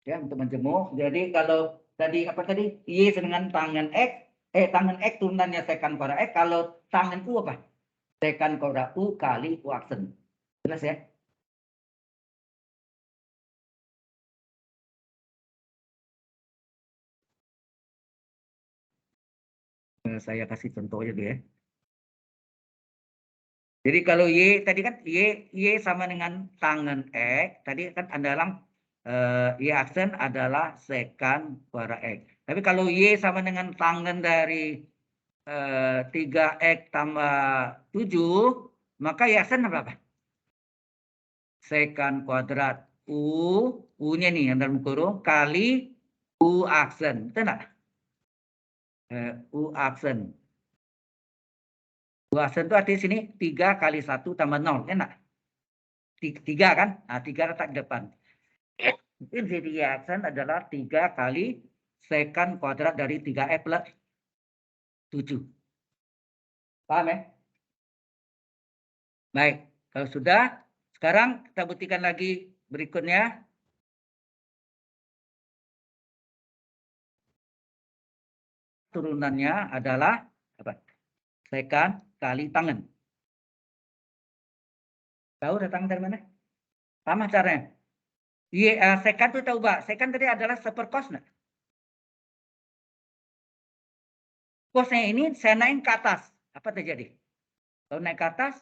Ya, bentuk majemuk. Jadi kalau tadi apa tadi? Y dengan tangan X, tangan X turunannya sekan kuadrat X. Kalau tangan U apa? Sekan kuadrat U kali U aksen. Jelas ya? Saya kasih contoh aja dulu ya. Jadi kalau Y tadi kan Y sama dengan tangan X. Tadi kan adalah Y aksen adalah sekan kuadrat X. Tapi kalau Y sama dengan tangan dari 3X tambah 7, maka Y aksen berapa? Sekan kuadrat U-nya nih yang dalam kurung, kali U aksen. Betul nggak? U aksen. U aksen itu artinya sini 3 kali 1 tambah 0. Enak? 3 kan? Nah, 3 letak di depan. Jadi Y aksen adalah 3 kali sekan kuadrat dari 3X plus 7. Paham ya? Baik. Kalau sudah, sekarang kita buktikan lagi berikutnya. Turunannya adalah apa? Sekan kali tangan. Tahu datang dari mana? Sama caranya. Sekan itu tahu Pak. Sekan tadi adalah seperkos. Nah. Kosnya ini saya naik ke atas. Apa terjadi? Kalau naik ke atas,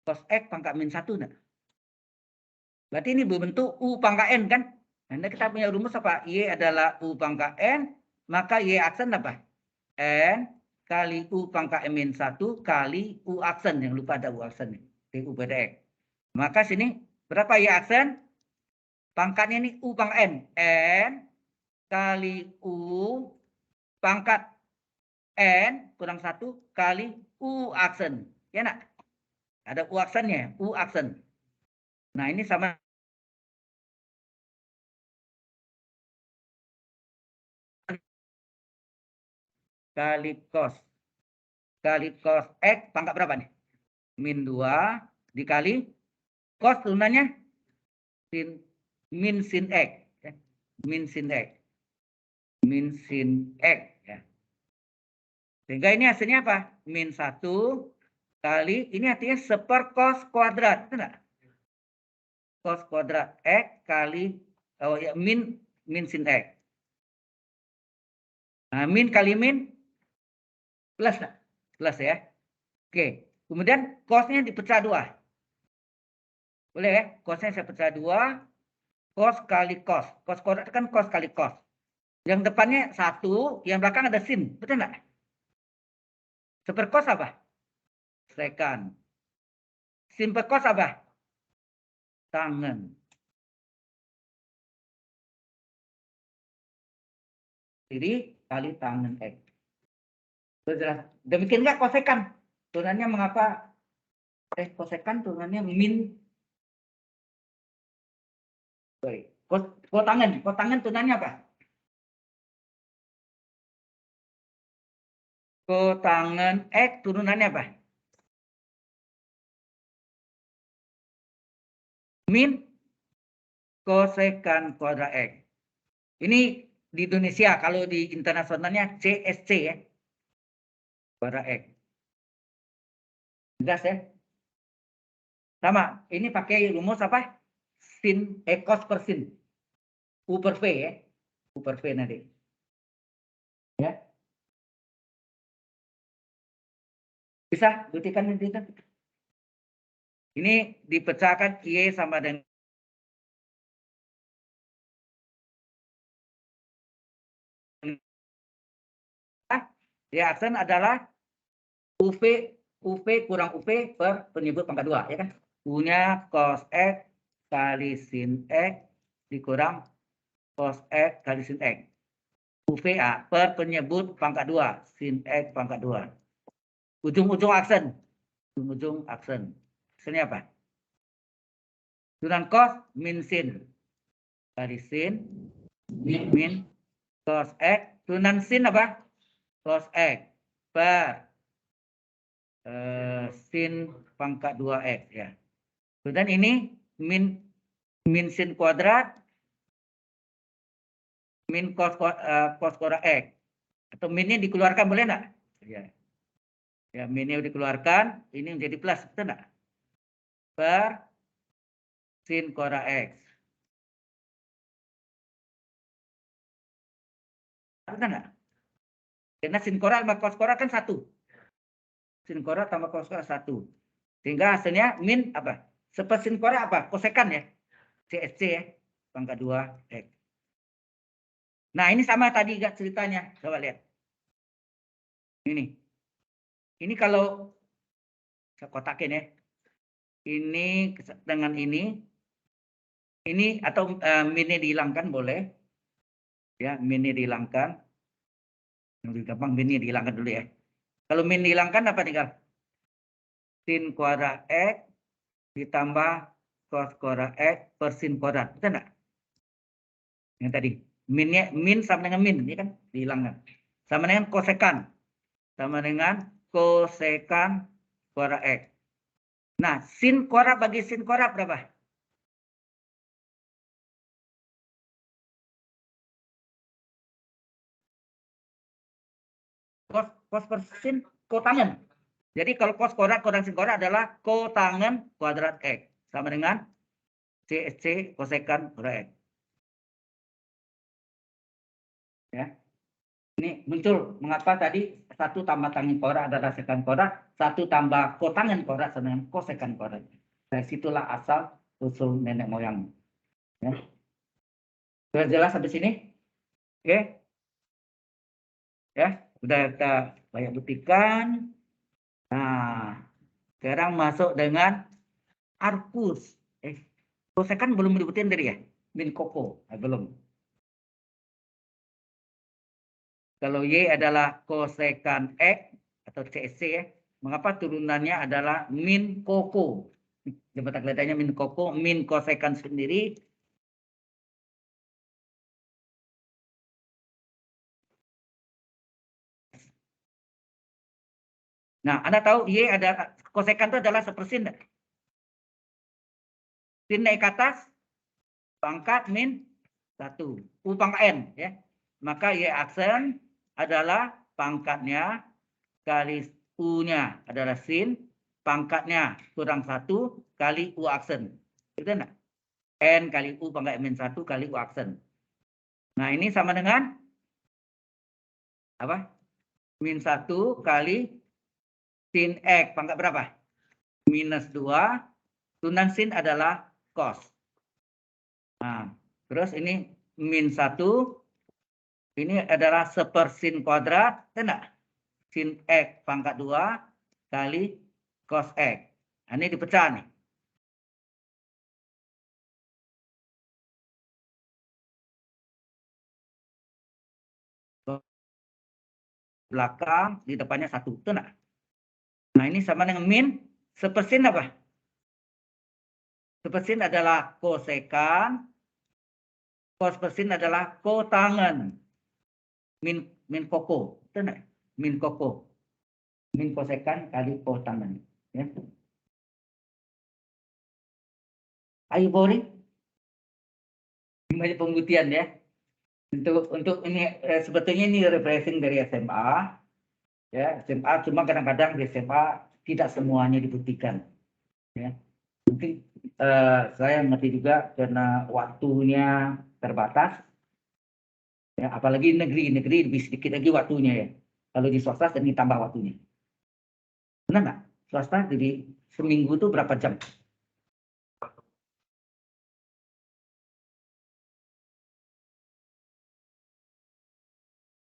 cos X pangkat min 1. Nah. Berarti ini berbentuk U pangkat N kan? Nah, kita punya rumus apa? Y adalah U pangkat N. Maka Y aksen apa? N kali U pangkat min 1 kali U aksen. Yang lupa ada U aksen. U pada X. Maka sini berapa Y aksen? Pangkatnya ini U pangkat N. N kali U pangkat N kurang 1 kali U aksen. Ya nak? Ada U aksennya. U aksen. Nah ini sama. Kali cos. Kali cos X pangkat berapa nih? Min 2 dikali cos turunannya sin, min sin X. Ya. Min sin X. Min sin X. Ya. Sehingga ini hasilnya apa? Min 1 kali, ini artinya seper cos kuadrat. Itu enggak? Cos kuadrat X kali, oh ya, min sin X. Nah, min kali min, plus. Plus ya. Oke. Kemudian cosnya dipecah 2. Boleh ya? Cosnya saya pecah 2. Cos kali cos. Cos kuadrat kan cos kali cos. Yang depannya 1, yang belakang ada sin. Betul nggak? Seperkos apa? Sekan. Sin per cos apa? Tangan. Jadi kali tangan X. Jelas. Demikian nggak kosekan? Turunannya mengapa? Kosekan turunannya min. Baik. Kotangan turunannya apa? Kotangan X turunannya apa? Min kosekan kuadrat X. Ini di Indonesia, kalau di internasionalnya CSC ya. Kuadrat X. Jelas ya? Sama, ini pakai rumus apa? Sin, cos per sin. U per V ya. U per V nanti. Ya. Bisa buktikan nanti kan? Ini dipecahkan Y sama dengan Y aksen adalah UV kurang UV per penyebut pangkat 2, ya kan? U-nya cos X kali sin X dikurang cos X kali sin X. UVA per penyebut pangkat 2, sin X pangkat 2. Ujung-ujung aksen. Ujung-ujung aksen. Aksennya apa? Turunan cos min sin. Kali sin min cos X. Turunan sin apa? Cos X per sin pangkat 2X ya. Kemudian ini min sin kuadrat min cos kuadrat X. Atau minnya dikeluarkan boleh enggak? Ya. Ya, minnya dikeluarkan, ini menjadi plus, betul enggak? Per sin kuadrat X. Betul enggak? Karena sin kuadrat sama cos kuadrat kan 1. Sin kuadrat tambah cos kuadrat 1. Sehingga hasilnya min apa? Sepersin kuadrat apa? Kosekan ya. CSC ya. Pangkat 2X. Nah, ini sama tadi gak ceritanya. Coba lihat. Ini kalau saya kotakin ya. Ini dengan ini atau minnya dihilangkan boleh. Ya, minnya dihilangkan. Lebih gampang minnya dihilangkan dulu ya. Kalau min dihilangkan apa tinggal? Sin kuadrat X ditambah cos kuadrat X per sin kuadrat. Betul enggak? Yang tadi. Min sama dengan min, ini kan dihilangkan. Sama dengan kosekan. Sama dengan kosekan kuadrat X. Nah, sin kuadrat bagi sin kuadrat berapa? Cos per sin kotangen. Jadi kalau cos kuadrat kurang sin kuadrat adalah kotangen kuadrat X. Sama dengan CSC kosekan kuadrat X. Ya. Ini muncul mengapa tadi 1 tambah tangin kuadrat adalah sekan kuadrat, 1 tambah kotangen kuadrat sama dengan kosekan kuadrat. Dari situlah asal usul nenek moyang. Ya. Sudah jelas sampai sini? Oke. Ya, sudah kita banyak buktikan. Nah, sekarang masuk dengan arcus. Kosekan belum dibutin tadi ya? Min koko, belum. Kalau Y adalah kosekan X atau CSC ya. Mengapa turunannya adalah min koko? Jembatan kelihatannya min koko, min kosekan sendiri. Nah, Anda tahu Y ada kosekan itu adalah sepersin. Sin naik ke atas, pangkat min 1. U pangkat N ya. Maka Y aksen adalah pangkatnya kali U-nya adalah sin, pangkatnya kurang 1 kali U aksen. Itu enggak? N kali U pangkat min 1 kali U aksen. Nah, ini sama dengan apa? Min 1 kali sin X pangkat berapa? Minus 2. Turunan sin adalah cos. Nah, terus ini min 1. Ini adalah sepersin kuadrat. Enggak? Sin X pangkat 2 kali cos X. Nah, ini dipecah nih. Belakang, di depannya 1. Itu enggak? Nah, ini sama dengan min. Sepersin apa? Sepersin adalah kosekan. Cos persin adalah kotangen. Min koko. Itu enggak? Min koko. Min kosekan kali kotangen. Ya. Ayo boring. Banyak pembuktian ya. Untuk ini sebetulnya ini refreshing dari SMA. Ya, SMA cuma kadang-kadang di SMA tidak semuanya dibuktikan. Ya. Mungkin saya ngerti juga karena waktunya terbatas. Ya, apalagi negeri lebih sedikit lagi waktunya ya. Kalau di swasta dan ditambah waktunya. Benar nggak? Swasta jadi seminggu itu berapa jam?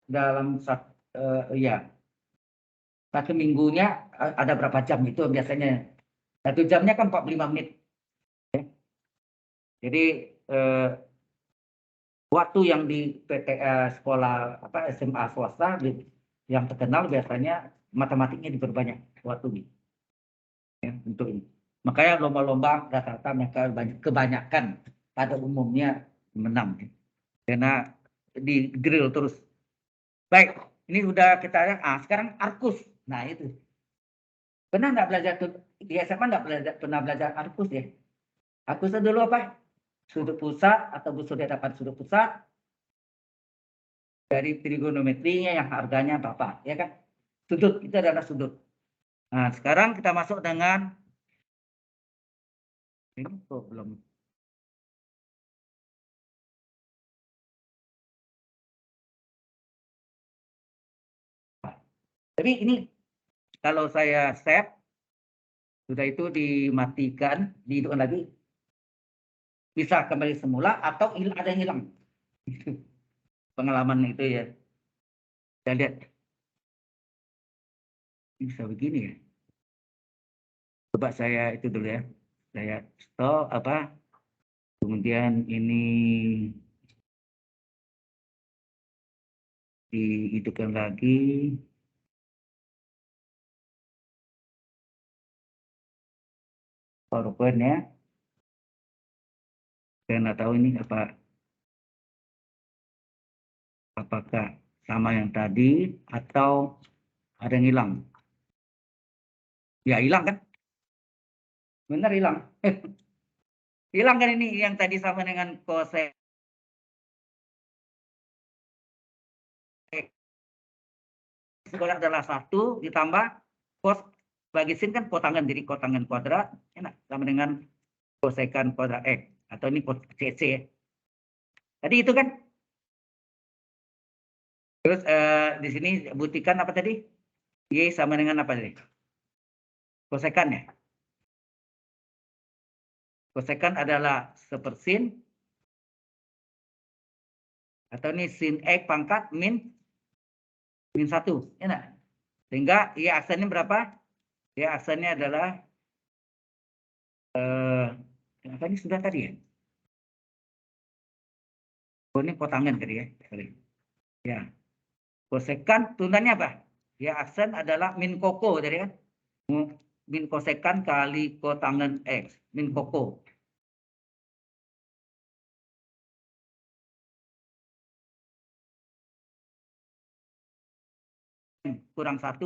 Dalam ya, satu minggunya ada berapa jam itu biasanya? Satu jamnya kan 45 menit. Jadi waktu yang di sekolah SMA swasta yang terkenal biasanya matematiknya diperbanyak waktu ini. Ya, untuk ini. Makanya lomba-lomba rata-rata mereka kebanyakan pada umumnya menang. Karena di grill terus. Baik, ini udah kita lihat. Sekarang Arkus. Nah itu. Pernah nggak belajar tuh? Di SMA nggak pernah belajar Arkus ya? Arkus itu dulu apa? Sudut pusat atau sudah dapat sudut pusat dari trigonometrinya yang harganya berapa, ya kan? Sudut itu adalah sudut. Nah, sekarang kita masuk dengan ini belum. Tapi ini kalau saya save sudah itu dimatikan, dihidupkan lagi, bisa kembali semula atau ada yang hilang. Pengalaman itu ya. Kita lihat bisa begini ya. Coba saya itu dulu ya. Saya stop kemudian ini dihidupkan lagi. PowerPoint ya. Saya nggak tahu ini apakah sama yang tadi atau ada yang hilang. Ya hilang kan? Benar hilang. Hilang kan ini yang tadi sama dengan kosek. Sekolah adalah 1 ditambah cos bagi sin kan kotangan, jadi kotangan kuadrat enak sama dengan kosekan kuadrat X atau ini CC ya. Tadi itu kan. Terus di sini buktikan apa tadi? Y sama dengan apa tadi? Kosekan ya. Kosekan adalah sepersin atau ini sin X pangkat min 1, enak. Sehingga Y aksennya berapa? Y aksennya adalah apa ini sudah tadi ya? Oh, ini kotangan tadi ya. Sorry. Ya. Kosekan tunannya apa? Ya aksen adalah min koko tadi kan. Min kosekan kali kotangan X. Min koko. Kurang 1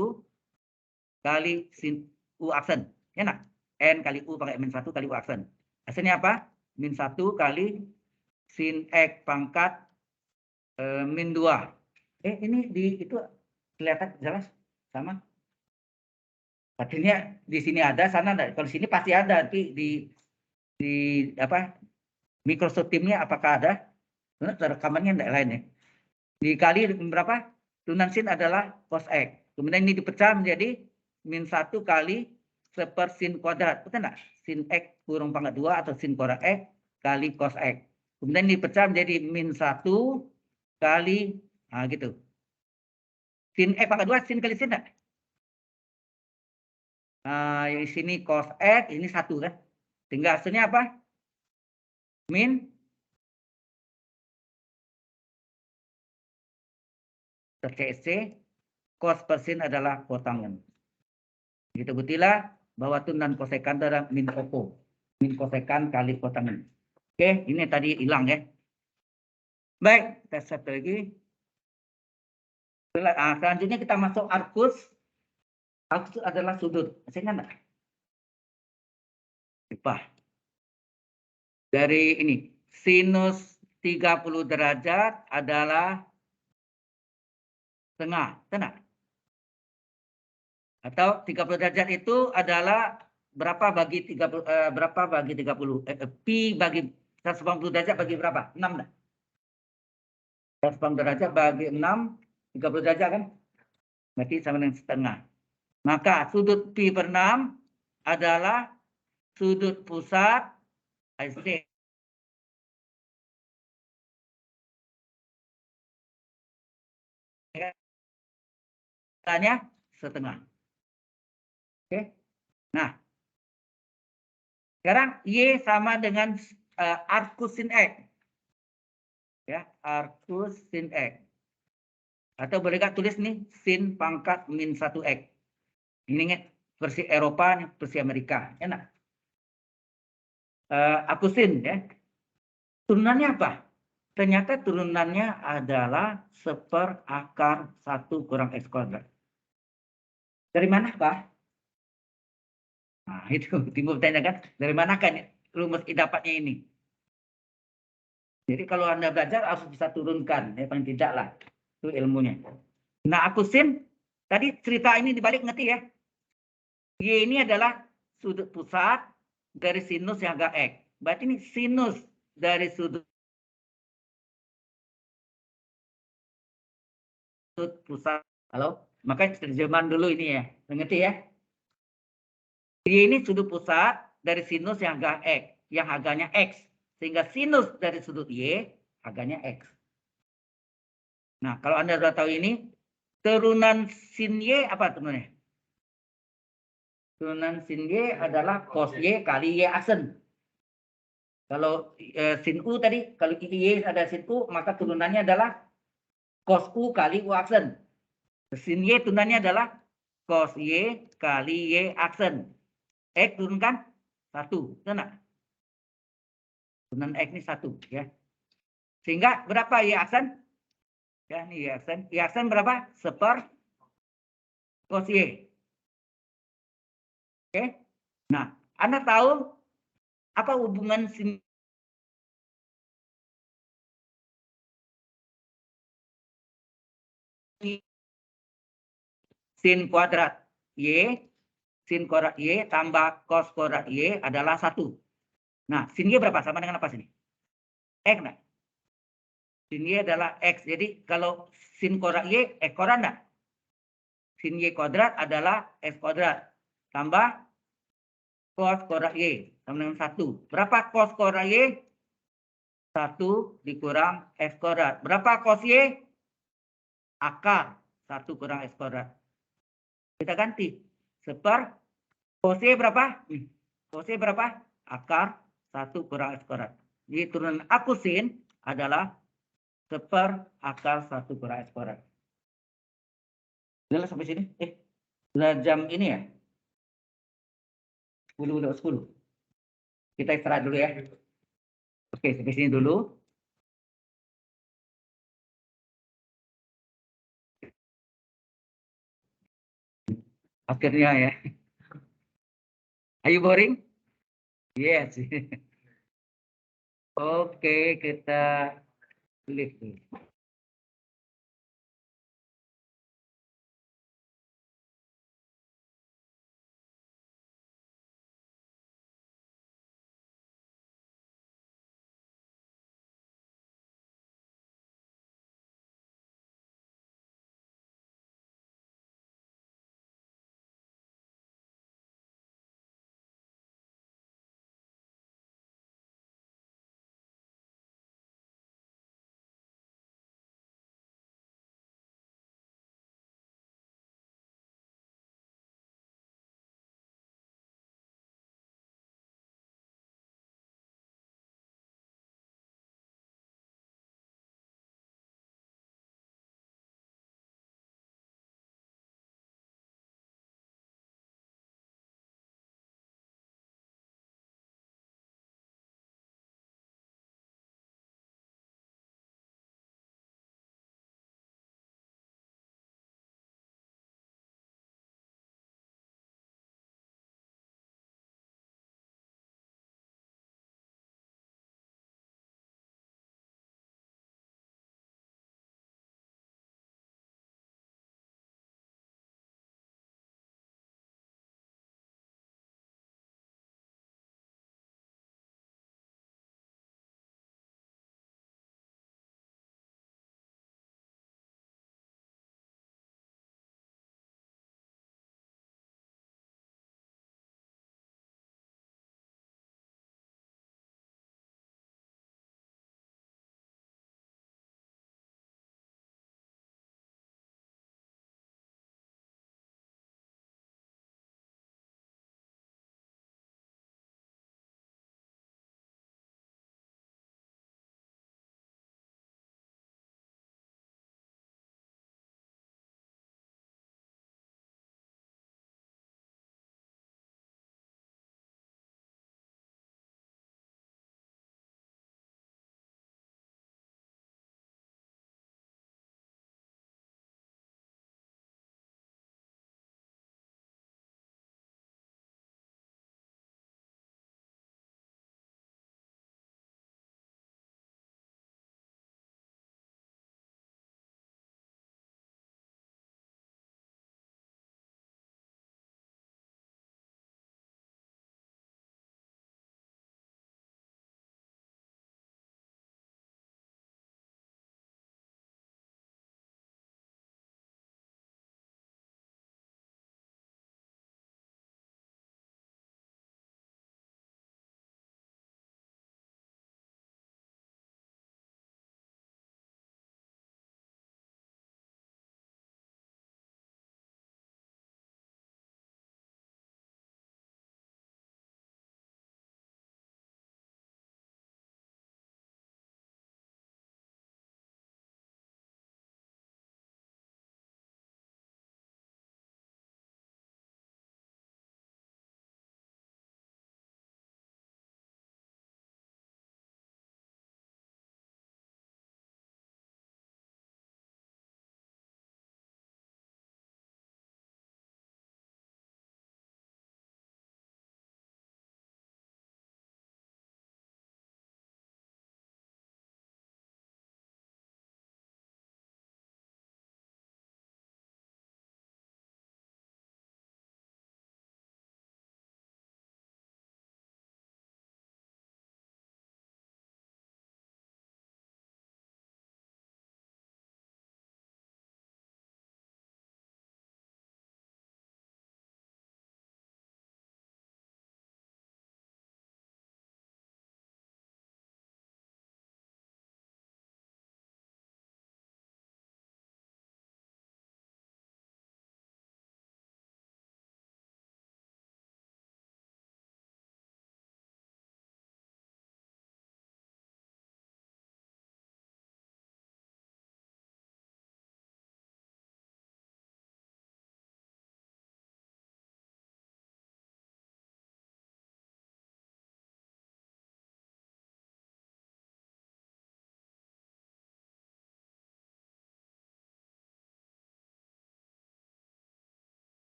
kali sin U aksen. Ya nak? N kali U pakai min 1 kali U aksen. Aksennya apa? Min 1 kali sin X pangkat min 2. Ini itu kelihatan jelas sama? Artinya di sini ada, sana ada. Kalau di sini pasti ada. Tapi di apa? Microsoft Teams-nya apakah ada? Rekamannya tidak lain ya. Dikali berapa? Tunan sin adalah cos X. Kemudian ini dipecah menjadi min 1 kali seper sin kuadrat. Betul nggak? Sin X kurang pangkat 2 atau sin kuadrat X kali cos X. Kemudian dipecah menjadi min 1 kali, gitu. Sin X pangkat 2, sin kali sin enggak? Yang sini cos X, ini 1 kan? Sehingga hasilnya apa? Min CC, cos persin adalah kotangan. Gitu buktilah bahwa tunan kosekan adalah min koko. Min kosekan kali kotangan. Oke, ini tadi hilang ya. Baik, kita satu lagi. Selanjutnya kita masuk arkus. Arkus adalah sudut. Masih ingat enggak? Lupa. Dari ini, sinus 30 derajat adalah tengah, benar? Atau 30 derajat itu adalah berapa bagi 30 berapa bagi 30? Pi bagi 180 derajat bagi berapa? 6 dah. 180 derajat bagi 6, 30 derajat kan? Berarti sama dengan setengah. Maka sudut Pi per 6 adalah sudut pusat IC. Tanya setengah. Oke. Nah, sekarang Y sama dengan arcus sin X. Ya, arcus sin X. Atau boleh nggak tulis nih sin pangkat min 1X. Ini versi Eropa, versi Amerika. Enak. Arcus sin ya. Turunannya apa? Ternyata turunannya adalah 1/akar 1 kurang X kuadrat. Dari mana, Pak? Nah, itu timbul tanya kan, dari mana kan rumus dapatnya ini? Jadi kalau Anda belajar harus bisa turunkan, ya paling tidak lah. Itu ilmunya. Nah, akusin, tadi cerita ini dibalik ngerti ya? Y ini adalah sudut pusat dari sinus yang agak X. Berarti ini sinus dari sudut pusat. Halo? Makanya terjemahan dulu ini ya. Mengerti ya? Y ini sudut pusat dari sinus yang agak X. Yang harganya X. Sehingga sinus dari sudut Y harganya X. Nah, kalau Anda sudah tahu ini, turunan sin Y apa turunannya? Turunan sin Y adalah cos Y kali Y aksen. Kalau sin U tadi, kalau Y ada sin U, maka turunannya adalah cos U kali U aksen. Sin Y turunannya adalah cos Y kali Y aksen. X turunkan 1. Benar? Turunan X ini 1. Ya. Sehingga berapa Y aksen? Ya, ini Y aksen. Y aksen berapa? 1/cos Y. Oke. Nah, Anda tahu apa hubungan sin kuadrat Y, sin kuadrat Y tambah cos kuadrat Y adalah 1. Nah, sin Y berapa? Sama dengan apa sini? X, nah. Sin Y adalah X. Jadi, kalau sin kuadrat Y, X kuadrat enggak? Sin Y kuadrat adalah X kuadrat. Tambah cos kuadrat Y. Sama dengan 1. Berapa cos kuadrat Y? 1 dikurang X kuadrat. Berapa cos Y? Akar 1 kurang X kuadrat. Kita ganti. 1/, cos Y berapa? Cos Y berapa? Akar 1 kurang X kuadrat. Jadi turunan akusin adalah 1/akar 1 kurang X kuadrat. Udah sampai sini? Udah jam ini ya? 10. Kita istirahat dulu ya. Oke, sampai sini dulu. Akhirnya ya. Are you boring? Yes. Oke, kita lihat.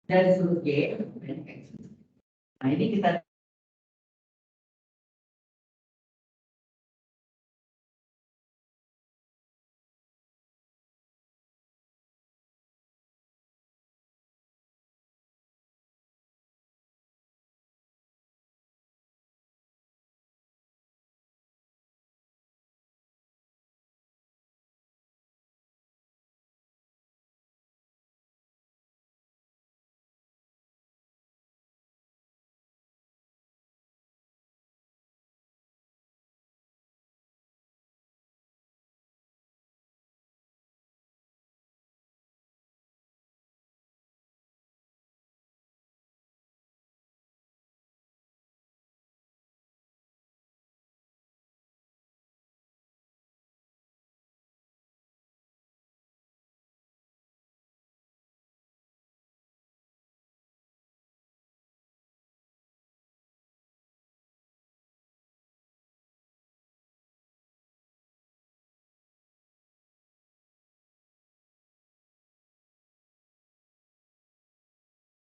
dari sudut G. Nah ini kita